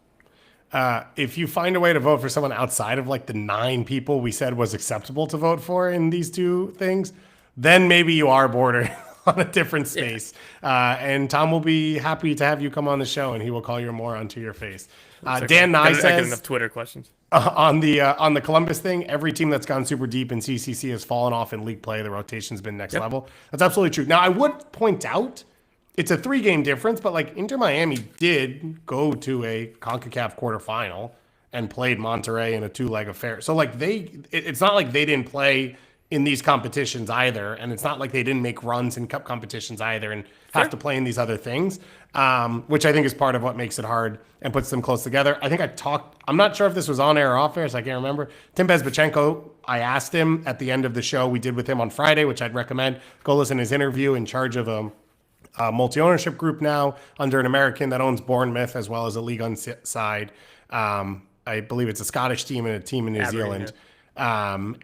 If you find a way to vote for someone outside of like the 9 people we said was acceptable to vote for in these 2 things, then maybe you are bordering on a different space. And Tom will be happy to have you come on the show, and he will call you a moron to your face. Dan Nye says, I get enough Twitter questions. On the Columbus thing, every team that's gone super deep in CCC has fallen off in league play. The rotation's been next level. That's absolutely true. Now, I would point out it's a 3-game difference, but like Inter Miami did go to a CONCACAF quarterfinal and played Monterrey in a 2-leg affair. So like it's not like they didn't play in these competitions either, and it's not like they didn't make runs in cup competitions either and have to play in these other things, which I think is part of what makes it hard and puts them close together. I think I'm not sure if this was on air or off air, so I can't remember. Tim Bezbachenko, I asked him at the end of the show we did with him on Friday, which I'd recommend. Go listen to his interview, in charge of a multi-ownership group now under an American that owns Bournemouth as well as a league side. I believe it's a Scottish team and a team in New Zealand. And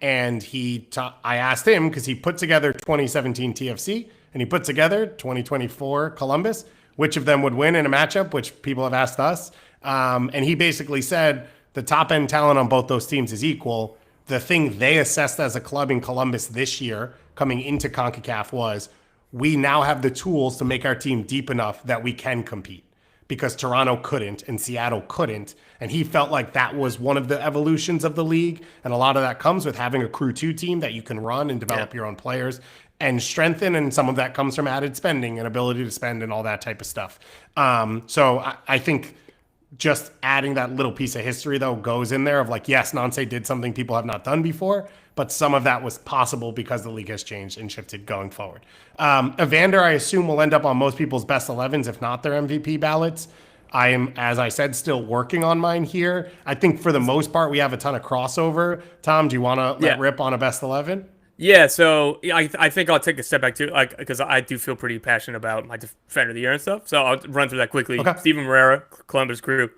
I asked him because he put together 2017 TFC and he put together 2024 Columbus, which of them would win in a matchup, which people have asked us. And he basically said the top end talent on both those teams is equal. The thing they assessed as a club in Columbus this year coming into CONCACAF was we now have the tools to make our team deep enough that we can compete, because Toronto couldn't and Seattle couldn't. And he felt like that was one of the evolutions of the league. And a lot of that comes with having a Crew 2 team that you can run and develop your own players and strengthen. And some of that comes from added spending and ability to spend and all that type of stuff. So I think just adding that little piece of history, though, goes in there of like, yes, Nonce did something people have not done before, but some of that was possible because the league has changed and shifted going forward. Evander, I assume, will end up on most people's best 11s, if not their MVP ballots. I am, as I said, still working on mine here. I think for the most part, we have a ton of crossover. Tom, do you want to let rip on a best 11? Yeah, so I think I'll take a step back too, like because I do feel pretty passionate about my defender of the year and stuff. So I'll run through that quickly. Okay. Steven Moreira, Columbus Crew.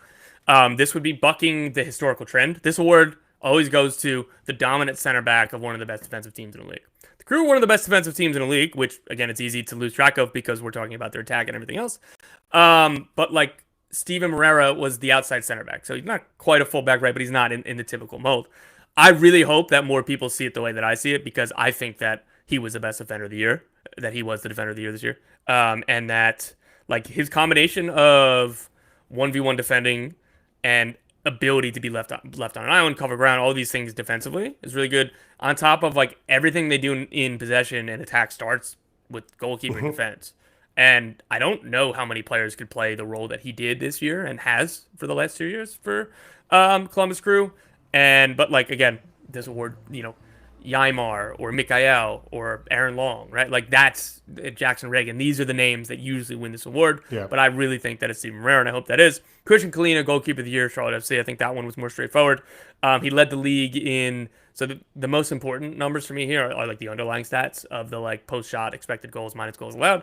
This would be bucking the historical trend. This award always goes to the dominant center back of one of the best defensive teams in the league. The Crew are one of the best defensive teams in the league, which again it's easy to lose track of because we're talking about their attack and everything else. But like Steven Moreira was the outside center back, so he's not quite a fullback, right? But he's not in the typical mold. I really hope that more people see it the way that I see it because I think that he was the best defender of the year, that he was the defender of the year this year, and that like his combination of 1v1 defending and ability to be left on an island, cover ground, all these things defensively is really good. On top of like everything they do in possession and attack starts with goalkeeper defense. And I don't know how many players could play the role that he did this year and has for the last 2 years for Columbus Crew. But like again, this award, Ymar or Mikael or Aaron Long, right? Like that's Jackson Reagan. These are the names that usually win this award. Yeah. But I really think that it's Steven Moreira, and I hope that is. Christian Kalina, goalkeeper of the year, Charlotte FC. I think that one was more straightforward. He led the league in. So the most important numbers for me here are like the underlying stats of the like post shot expected goals minus goals allowed.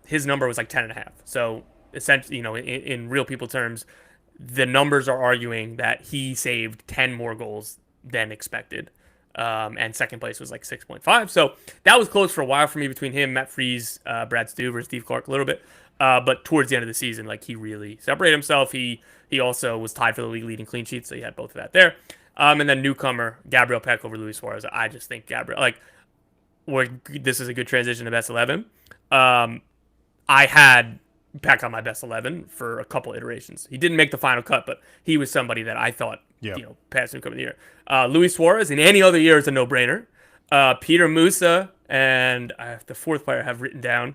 His number was like 10.5. So essentially, in real people terms, the numbers are arguing that he saved 10 more goals than expected. And second place was like 6.5. So that was close for a while for me between him, Matt Freese, Brad Stuver, Steve Clark a little bit. But towards the end of the season, like he really separated himself. He also was tied for the league leading clean sheets, so he had both of that there. And then newcomer, Gabriel Peck over Luis Suarez. I just think Gabriel, this is a good transition to best 11. I had Peck on my best 11 for a couple iterations. He didn't make the final cut, but he was somebody that I thought, passed newcomer of the year. Luis Suarez in any other year is a no-brainer. Peter Musa and the fourth player I have written down,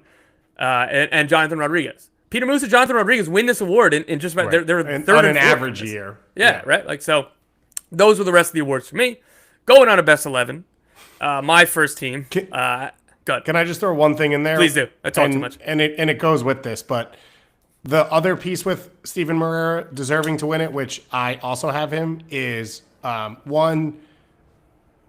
and Jonathan Rodriguez. Peter Musa, Jonathan Rodriguez win this award in just about they're third on and an fourth average year. Yeah, right. Like so, those were the rest of the awards for me. Going on a best 11, my first team. Good. Can I just throw one thing in there? Please do. I talk too much. And it goes with this, but the other piece with Steven Moreira deserving to win it, which I also have him, is one,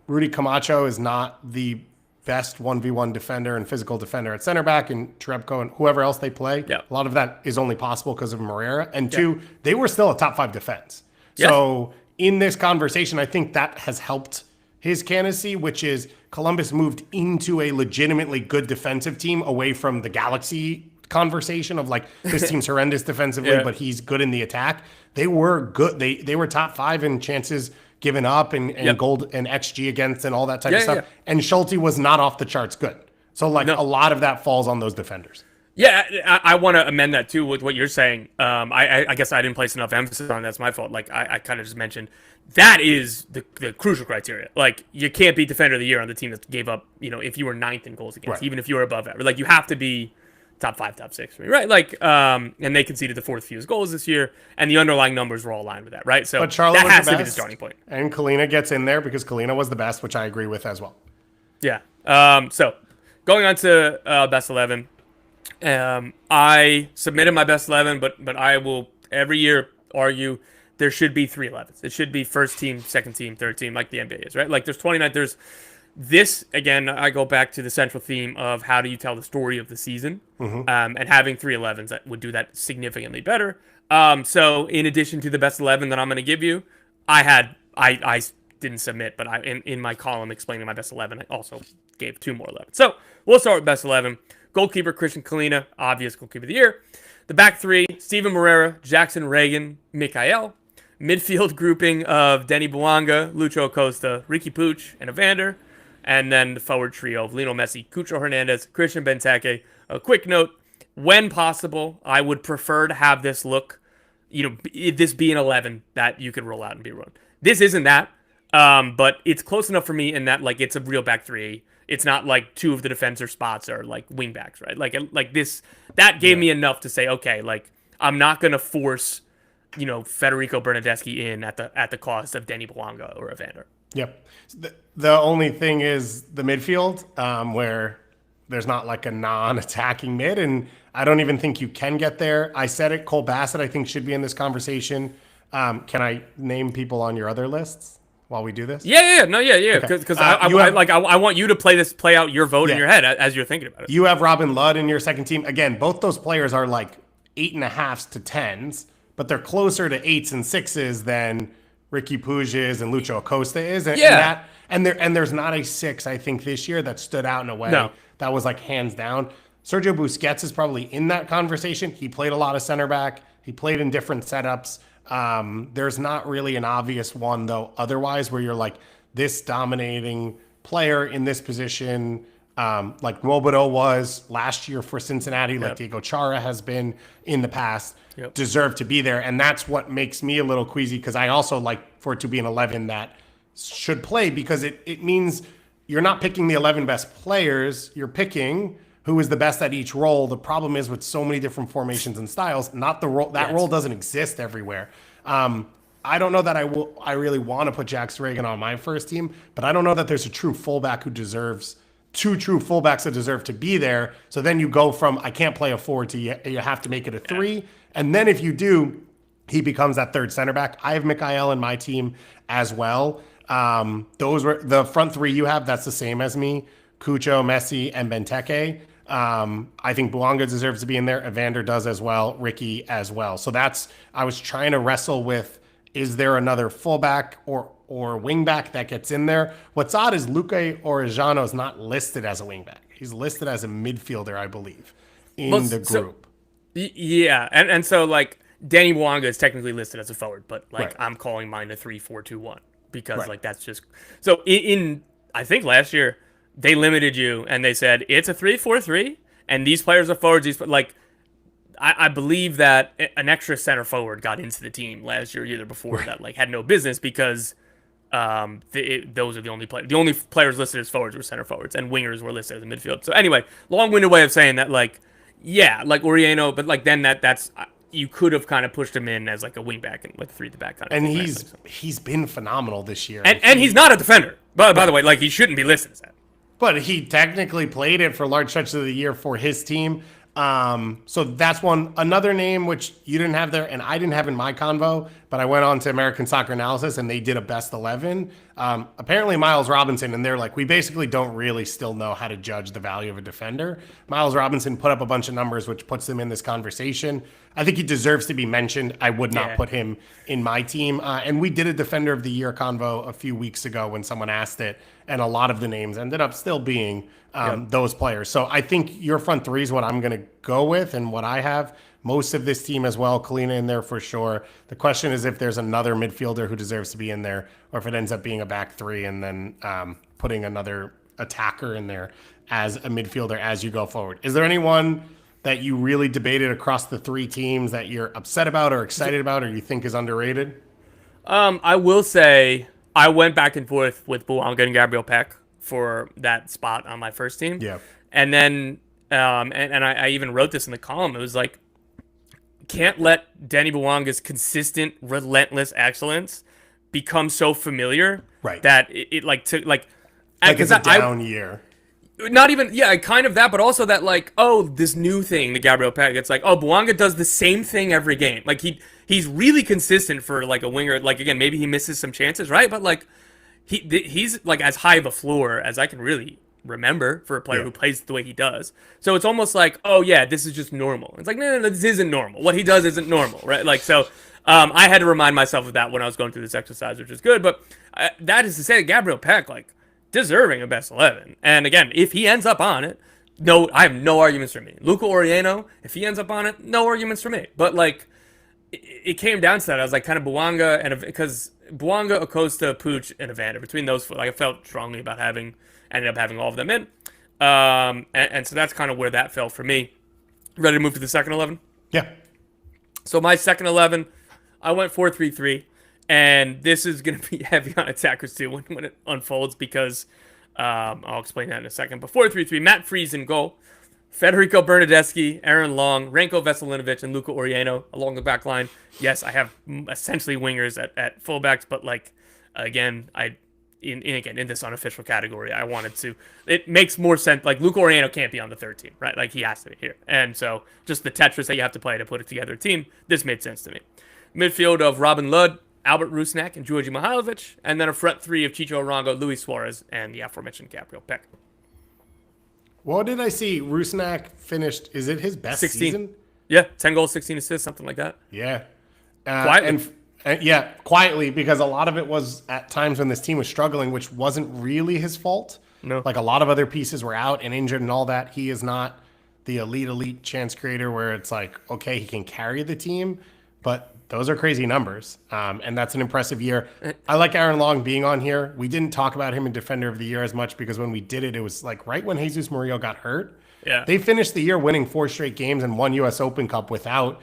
Rudy Camacho is not the best 1v1 defender and physical defender at center back, and Trebko and whoever else they play. Yeah. A lot of that is only possible because of Moreira. And two, they were still a top 5 defense. So in this conversation, I think that has helped his candidacy, which is Columbus moved into a legitimately good defensive team away from the Galaxy conversation of like, this team's horrendous defensively, but he's good in the attack. They were good. They were top 5 in chances given up and gold and XG against and all that type of stuff. Yeah. And Schulte was not off the charts good. So like a lot of that falls on those defenders. Yeah, I want to amend that too with what you're saying. I guess I didn't place enough emphasis on it. That's my fault. Like I kind of just mentioned, that is the crucial criteria. Like you can't be defender of the year on the team that gave up, if you were 9th in goals against, even if you were above average. Like you have to be top 5, top 6, right? Like, and they conceded the 4th fewest goals this year, and the underlying numbers were all aligned with that, right? So that has to be the starting point. And Kalina gets in there because Kalina was the best, which I agree with as well. Yeah. So going on to best 11. I submitted my best 11, but I will every year argue there should be 3 11s. It should be first team, second team, third team, like the NBA is, right? Like there's 29. There's this again. I go back to the central theme of how do you tell the story of the season, and having 3 11s that would do that significantly better. So in addition to the best 11 that I'm going to give you, I didn't submit, but in my column explaining my best 11, I also gave 2 more 11. So we'll start with best 11. Goalkeeper, Christian Kalina, obvious goalkeeper of the year. The back 3, Steven Moreira, Jackson Reagan, Mikael. Midfield grouping of Denny Bouanga, Lucho Acosta, Ricky Puig, and Evander. And then the forward trio of Lionel Messi, Cucho Hernandez, Christian Benteke. A quick note, when possible, I would prefer to have this look, this be an 11 that you could roll out and be run. This isn't that, but it's close enough for me in that, like, it's a real back 3. It's not like 2 of the defender spots are like wing backs, right? Like this, that gave me enough to say, okay, like I'm not going to force Federico Bernardeschi in at the cost of Denny Bouanga or Evander. Yep. The only thing is the midfield, where there's not like a non-attacking mid, and I don't even think you can get there. I said it. Cole Bassett, I think, should be in this conversation. Can I name people on your other lists while we do this? Yeah. Because I want you to play out your vote in your head as you're thinking about it. You have Robin Ludd in your second team. Again, both those players are like 8.5s to 10s, but they're closer to 8s and 6s than Ricky Puig and Lucho Acosta is. And there's not a 6, I think, this year that stood out in a way that was like hands down. Sergio Busquets is probably in that conversation. He played a lot of center back. He played in different setups. There's not really an obvious one, though, otherwise, where you're like this dominating player in this position, like Nwobodo was last year for Cincinnati, like Diego Chara has been in the past, deserve to be there. And that's what makes me a little queasy, because I also like for it to be an 11 that should play, because it means you're not picking the 11 best players. You're picking who is the best at each role. The problem is with so many different formations and styles, not the role. That role doesn't exist everywhere. I don't know that I really want to put Jax Reagan on my first team, but I don't know that there's a true fullback who deserves two true fullbacks that deserve to be there. So then you go from I can't play a 4 to you have to make it a 3. And then if you do, he becomes that third center back. I have Mikhail in my team as well. Those were the front 3 you have. That's the same as me. Cucho, Messi, and Benteke. I think Bouanga deserves to be in there. Evander does as well. Ricky as well. So I was trying to wrestle with, is there another fullback or wingback that gets in there? What's odd is Luque Orejano is not listed as a wingback. He's listed as a midfielder, I believe, in the group. Yeah, and so like Danny Bouanga is technically listed as a forward, but like I'm calling mine a 3-4-2-1 because like that's just so in I think last year they limited you and they said it's a 3-4-3 and these players are forwards. I believe that an extra center forward got into the team last year, either before that like had no business because those are the only players. The only players listed as forwards were center forwards, and wingers were listed as a midfield. So anyway, long-winded way of saying that, like, yeah, like Orieno, but like then that's you could have kind of pushed him in as like a wingback and like 3 at the back kind of. And he's been phenomenal this year, and he's not a defender. But by the way, like he shouldn't be listed as that. But he technically played it for large stretches of the year for his team. So that's one. Another name which you didn't have there and I didn't have in my convo, but I went on to American Soccer Analysis and they did a best 11. Apparently Miles Robinson, and they're like, we basically don't really still know how to judge the value of a defender. Miles Robinson put up a bunch of numbers, which puts him in this conversation. I think he deserves to be mentioned. I would not put him in my team. And we did a Defender of the Year convo a few weeks ago when someone asked it, and a lot of the names ended up still being those players. So I think your front 3 is what I'm going to go with and what I have. Most of this team as well, Kalina in there for sure. The question is if there's another midfielder who deserves to be in there, or if it ends up being a back 3 and then putting another attacker in there as a midfielder as you go forward. Is there anyone that you really debated across the 3 teams that you're upset about or excited about or you think is underrated? I will say I went back and forth with Bouanga and Gabriel Peck for that spot on my first team. Yeah. And then, and I even wrote this in the column. It was like, can't let Danny Bouanga's consistent, relentless excellence become so familiar that it like took like it's a down year. Not even, kind of that, but also that like, oh, this new thing, the Gabriel Peck. It's like, oh, Bouanga does the same thing every game. Like he's really consistent for like a winger. Like again, maybe he misses some chances, right? But like he's like as high of a floor as I can really remember for a player who plays the way he does. So it's almost like, oh yeah, this is just normal. It's like, no, this isn't normal. What he does isn't normal, right? Like, so I had to remind myself of that when I was going through this exercise, which is good. But that is to say, Gabriel Peck, like, deserving a best 11. And again, if he ends up on it, no, I have no arguments for me. Luca Orieno, if he ends up on it, no arguments for me. But like, it came down to that. I was like, kind of Bouanga, and because Bouanga, Acosta, Puig, and Evander, between those four, like I felt strongly about ended up having all of them in. And so that's kind of where that fell for me. Ready to move to the second 11? Yeah. So my second 11, I went 4-3-3. And this is going to be heavy on attackers too when it unfolds because I'll explain that in a second. But 4-3-3, Matt Freese in goal. Federico Bernardeschi, Aaron Long, Ranko Veselinovic, and Luka Oriano along the back line. Yes, I have essentially wingers at fullbacks, but like again, in this unofficial category, I wanted to. It makes more sense. Like Luka Oriano can't be on the third team, right? Like he has to be here, and so just the Tetris that you have to play to put it together a team. This made sense to me. Midfield of Robin Lod, Albert Rusnak, and Georgi Mihailovic, and then a front three of Chicho Arango, Luis Suarez, and the aforementioned Gabriel Peck. What did I see? Rusnak finished. Is it his best 16. season? Yeah, 10 goals, 16 assists, something like that. Yeah. Quietly. Yeah, quietly, because a lot of it was at times when this team was struggling, which wasn't really his fault. No. Like a lot of other pieces were out and injured and all that. He is not the elite chance creator where it's like, okay, he can carry the team, but those are crazy numbers. And that's an impressive year. I like Aaron Long being on here. We didn't talk about him in Defender of the Year as much because when we did it, it was like right when Jesus Murillo got hurt. Yeah. They finished the year winning 4 straight games and 1 U.S. Open Cup without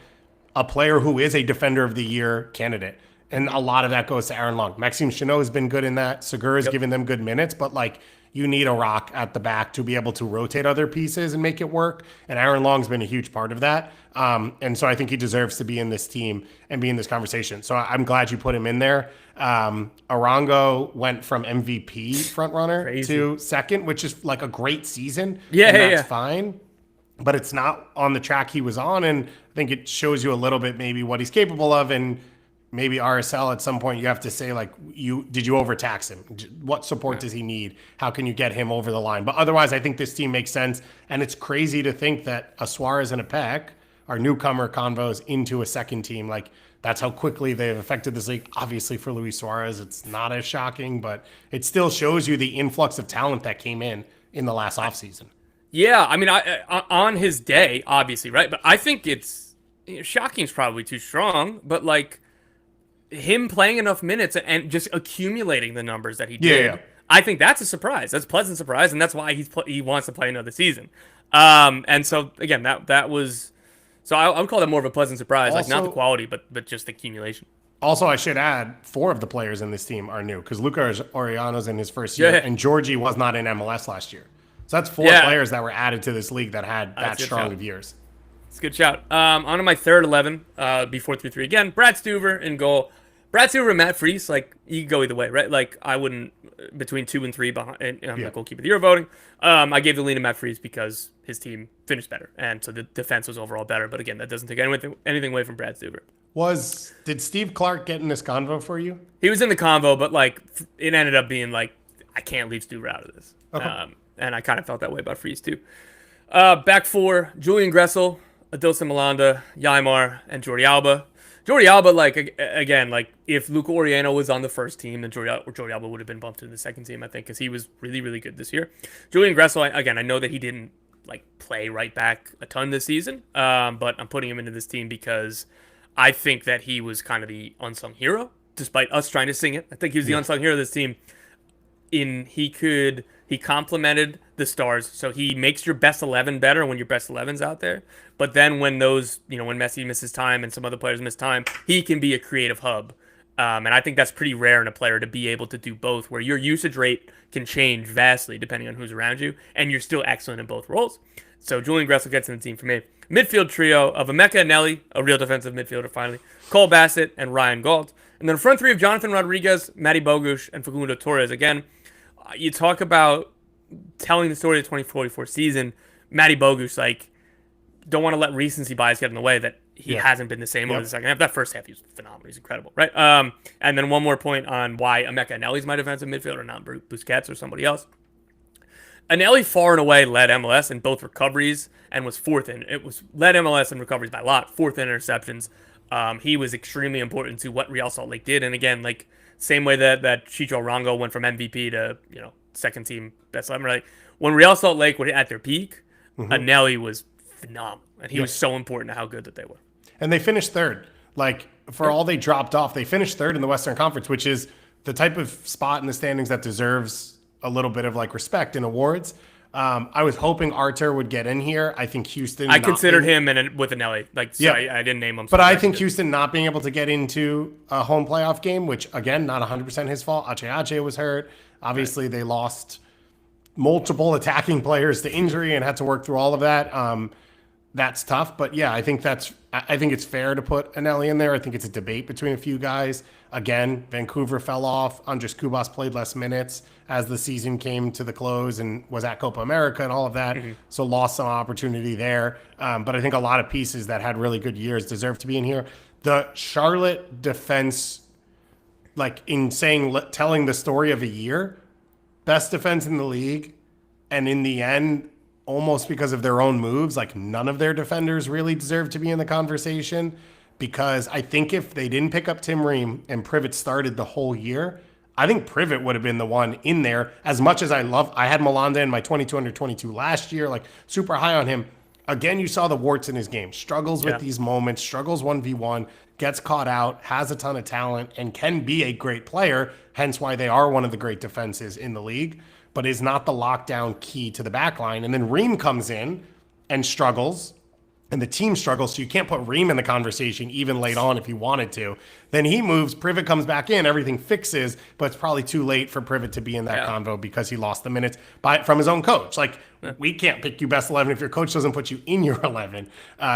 a player who is a Defender of the Year candidate. And a lot of that goes to Aaron Long. Maxime Chanot has been good in that. Segura's given them good minutes, but like you need a rock at the back to be able to rotate other pieces and make it work. And Aaron Long's been a huge part of that. And so I think he deserves to be in this team and be in this conversation. So I'm glad you put him in there. Arango went from MVP frontrunner to second, which is like a great season. Yeah, that's fine. But it's not on the track he was on. And I think it shows you a little bit maybe what he's capable of. And maybe RSL at some point you have to say, like, did you overtax him? What support does he need? How can you get him over the line? But otherwise, I think this team makes sense. And it's crazy to think that a Suarez and a Peck are newcomer convos into a second team. Like, that's how quickly they've affected this league. Obviously, for Luis Suarez, it's not as shocking, but it still shows you the influx of talent that came in the last offseason. Yeah, I mean, I on his day, obviously, right? But I think it's shocking is probably too strong, but like him playing enough minutes and just accumulating the numbers that he did, Yeah. I think that's a surprise. That's a pleasant surprise, and that's why he wants to play another season. And so again, that was so I would call that more of a pleasant surprise, like not the quality, but just the accumulation. Also, I should add, 4 of the players in this team are new because Luka Oriano's in his first year, and Georgie was not in MLS last year. So that's 4 players that were added to this league that had that strong of years. It's a good shout. On to my third 11, B4-3-3 again. Brad Stuver in goal. Brad Stuver and Matt Freese, like, you can go either way, right? Like, I wouldn't, between 2 and 3 behind, and I'm not goalkeeper of the year voting. I gave the lead to Matt Freese because his team finished better, and so the defense was overall better. But again, that doesn't take anything away from Brad Stuver. Did Steve Clark get in this convo for you? He was in the convo, but like, it ended up being like, I can't leave Stuver out of this. Okay. And I kind of felt that way about Freese too. Back 4, Julian Gressel, Adilson Malanda, Yaimar, and Jordi Alba. Jordi Alba, like, again, like, if Luka Oriano was on the first team, then Jordi Alba would have been bumped to the second team, I think, because he was really, really good this year. Julian Gressel, again, I know that he didn't, like, play right back a ton this season, but I'm putting him into this team because I think that he was kind of the unsung hero, despite us trying to sing it. I think he was the unsung hero of this team. He complemented the stars, so he makes your best 11 better when your best 11's out there. But then when those, when Messi misses time and some other players miss time, he can be a creative hub. And I think that's pretty rare in a player to be able to do both, where your usage rate can change vastly depending on who's around you, and you're still excellent in both roles. So Julian Gressel gets in the team for me. Midfield trio of Emeka Nelly, a real defensive midfielder finally, Cole Bassett, and Ryan Gault. And then front 3 of Jonathan Rodriguez, Matty Bogusz, and Facundo Torres. Again, you talk about telling the story of the 2044 season. Matty Bogusz, like, don't want to let recency bias get in the way that he hasn't been the same over the second half. That first half, he was phenomenal. He's incredible, right? And then one more point on why Emeka Anelli's my defensive midfielder, not Busquets or somebody else. Anelli far and away led MLS in both recoveries and was led MLS in recoveries by a lot, 4th in interceptions. He was extremely important to what Real Salt Lake did. And again, like, same way that Chicho Arango went from MVP to, second team best 11, right? When Real Salt Lake were at their peak, Anelli was phenomenal. And he was so important to how good that they were. And they finished 3rd. Like, for all they dropped off, they finished 3rd in the Western Conference, which is the type of spot in the standings that deserves a little bit of, like, respect in awards. I was hoping Artur would get in here. I think Houston. I considered him with Anelli. Like, so I didn't name him. But I think Houston not being able to get into a home playoff game, which, again, not 100% his fault. Ache was hurt. Obviously, they lost multiple attacking players to injury and had to work through all of that. That's tough, but yeah, I think it's fair to put Anelli in there. I think it's a debate between a few guys. Again, Vancouver fell off. Andres Cubas played less minutes as the season came to the close and was at Copa America and all of that, so lost some opportunity there. But I think a lot of pieces that had really good years deserve to be in here. The Charlotte defense, like in telling the story of a year, best defense in the league, and in the end, almost because of their own moves, like none of their defenders really deserve to be in the conversation, because I think if they didn't pick up Tim Ream and Privet started the whole year, I think Privet would have been the one in there. As much as I had Malanda in my 22 under 22 last year, like super high on him. Again, you saw the warts in his game. Struggles with these moments, struggles 1v1, gets caught out, has a ton of talent, and can be a great player, hence why they are one of the great defenses in the league, but is not the lockdown key to the back line. And then Ream comes in and struggles, and the team struggles, so you can't put Ream in the conversation even late on if you wanted to. Then he moves, Privet comes back in, everything fixes, but it's probably too late for Privet to be in that convo because he lost the minutes from his own coach. Like, we can't pick you best 11 if your coach doesn't put you in your 11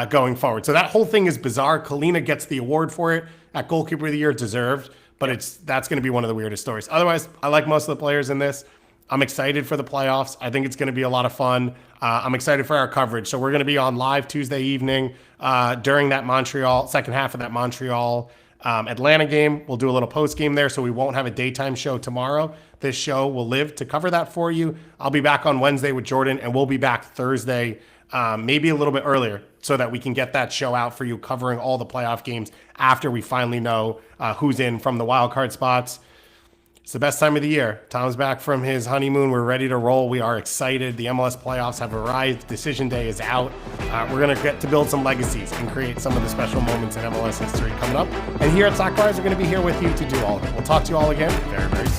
going forward. So that whole thing is bizarre. Kalina gets the award for it at Goalkeeper of the Year, deserved, but that's going to be one of the weirdest stories. Otherwise, I like most of the players in this. I'm excited for the playoffs. I think it's going to be a lot of fun. I'm excited for our coverage. So we're going to be on live Tuesday evening during that Montreal, second half of that Montreal Atlanta game. We'll do a little post game there, so we won't have a daytime show tomorrow. This show will live to cover that for you. I'll be back on Wednesday with Jordan, and we'll be back Thursday, maybe a little bit earlier, so that we can get that show out for you, covering all the playoff games after we finally know who's in from the wild card spots. It's the best time of the year. Tom's back from his honeymoon. We're ready to roll. We are excited. The MLS playoffs have arrived. Decision day is out. We're going to get to build some legacies and create some of the special moments in MLS history coming up. And here at Sock Rise, we're going to be here with you to do all of it. We'll talk to you all again very, very soon.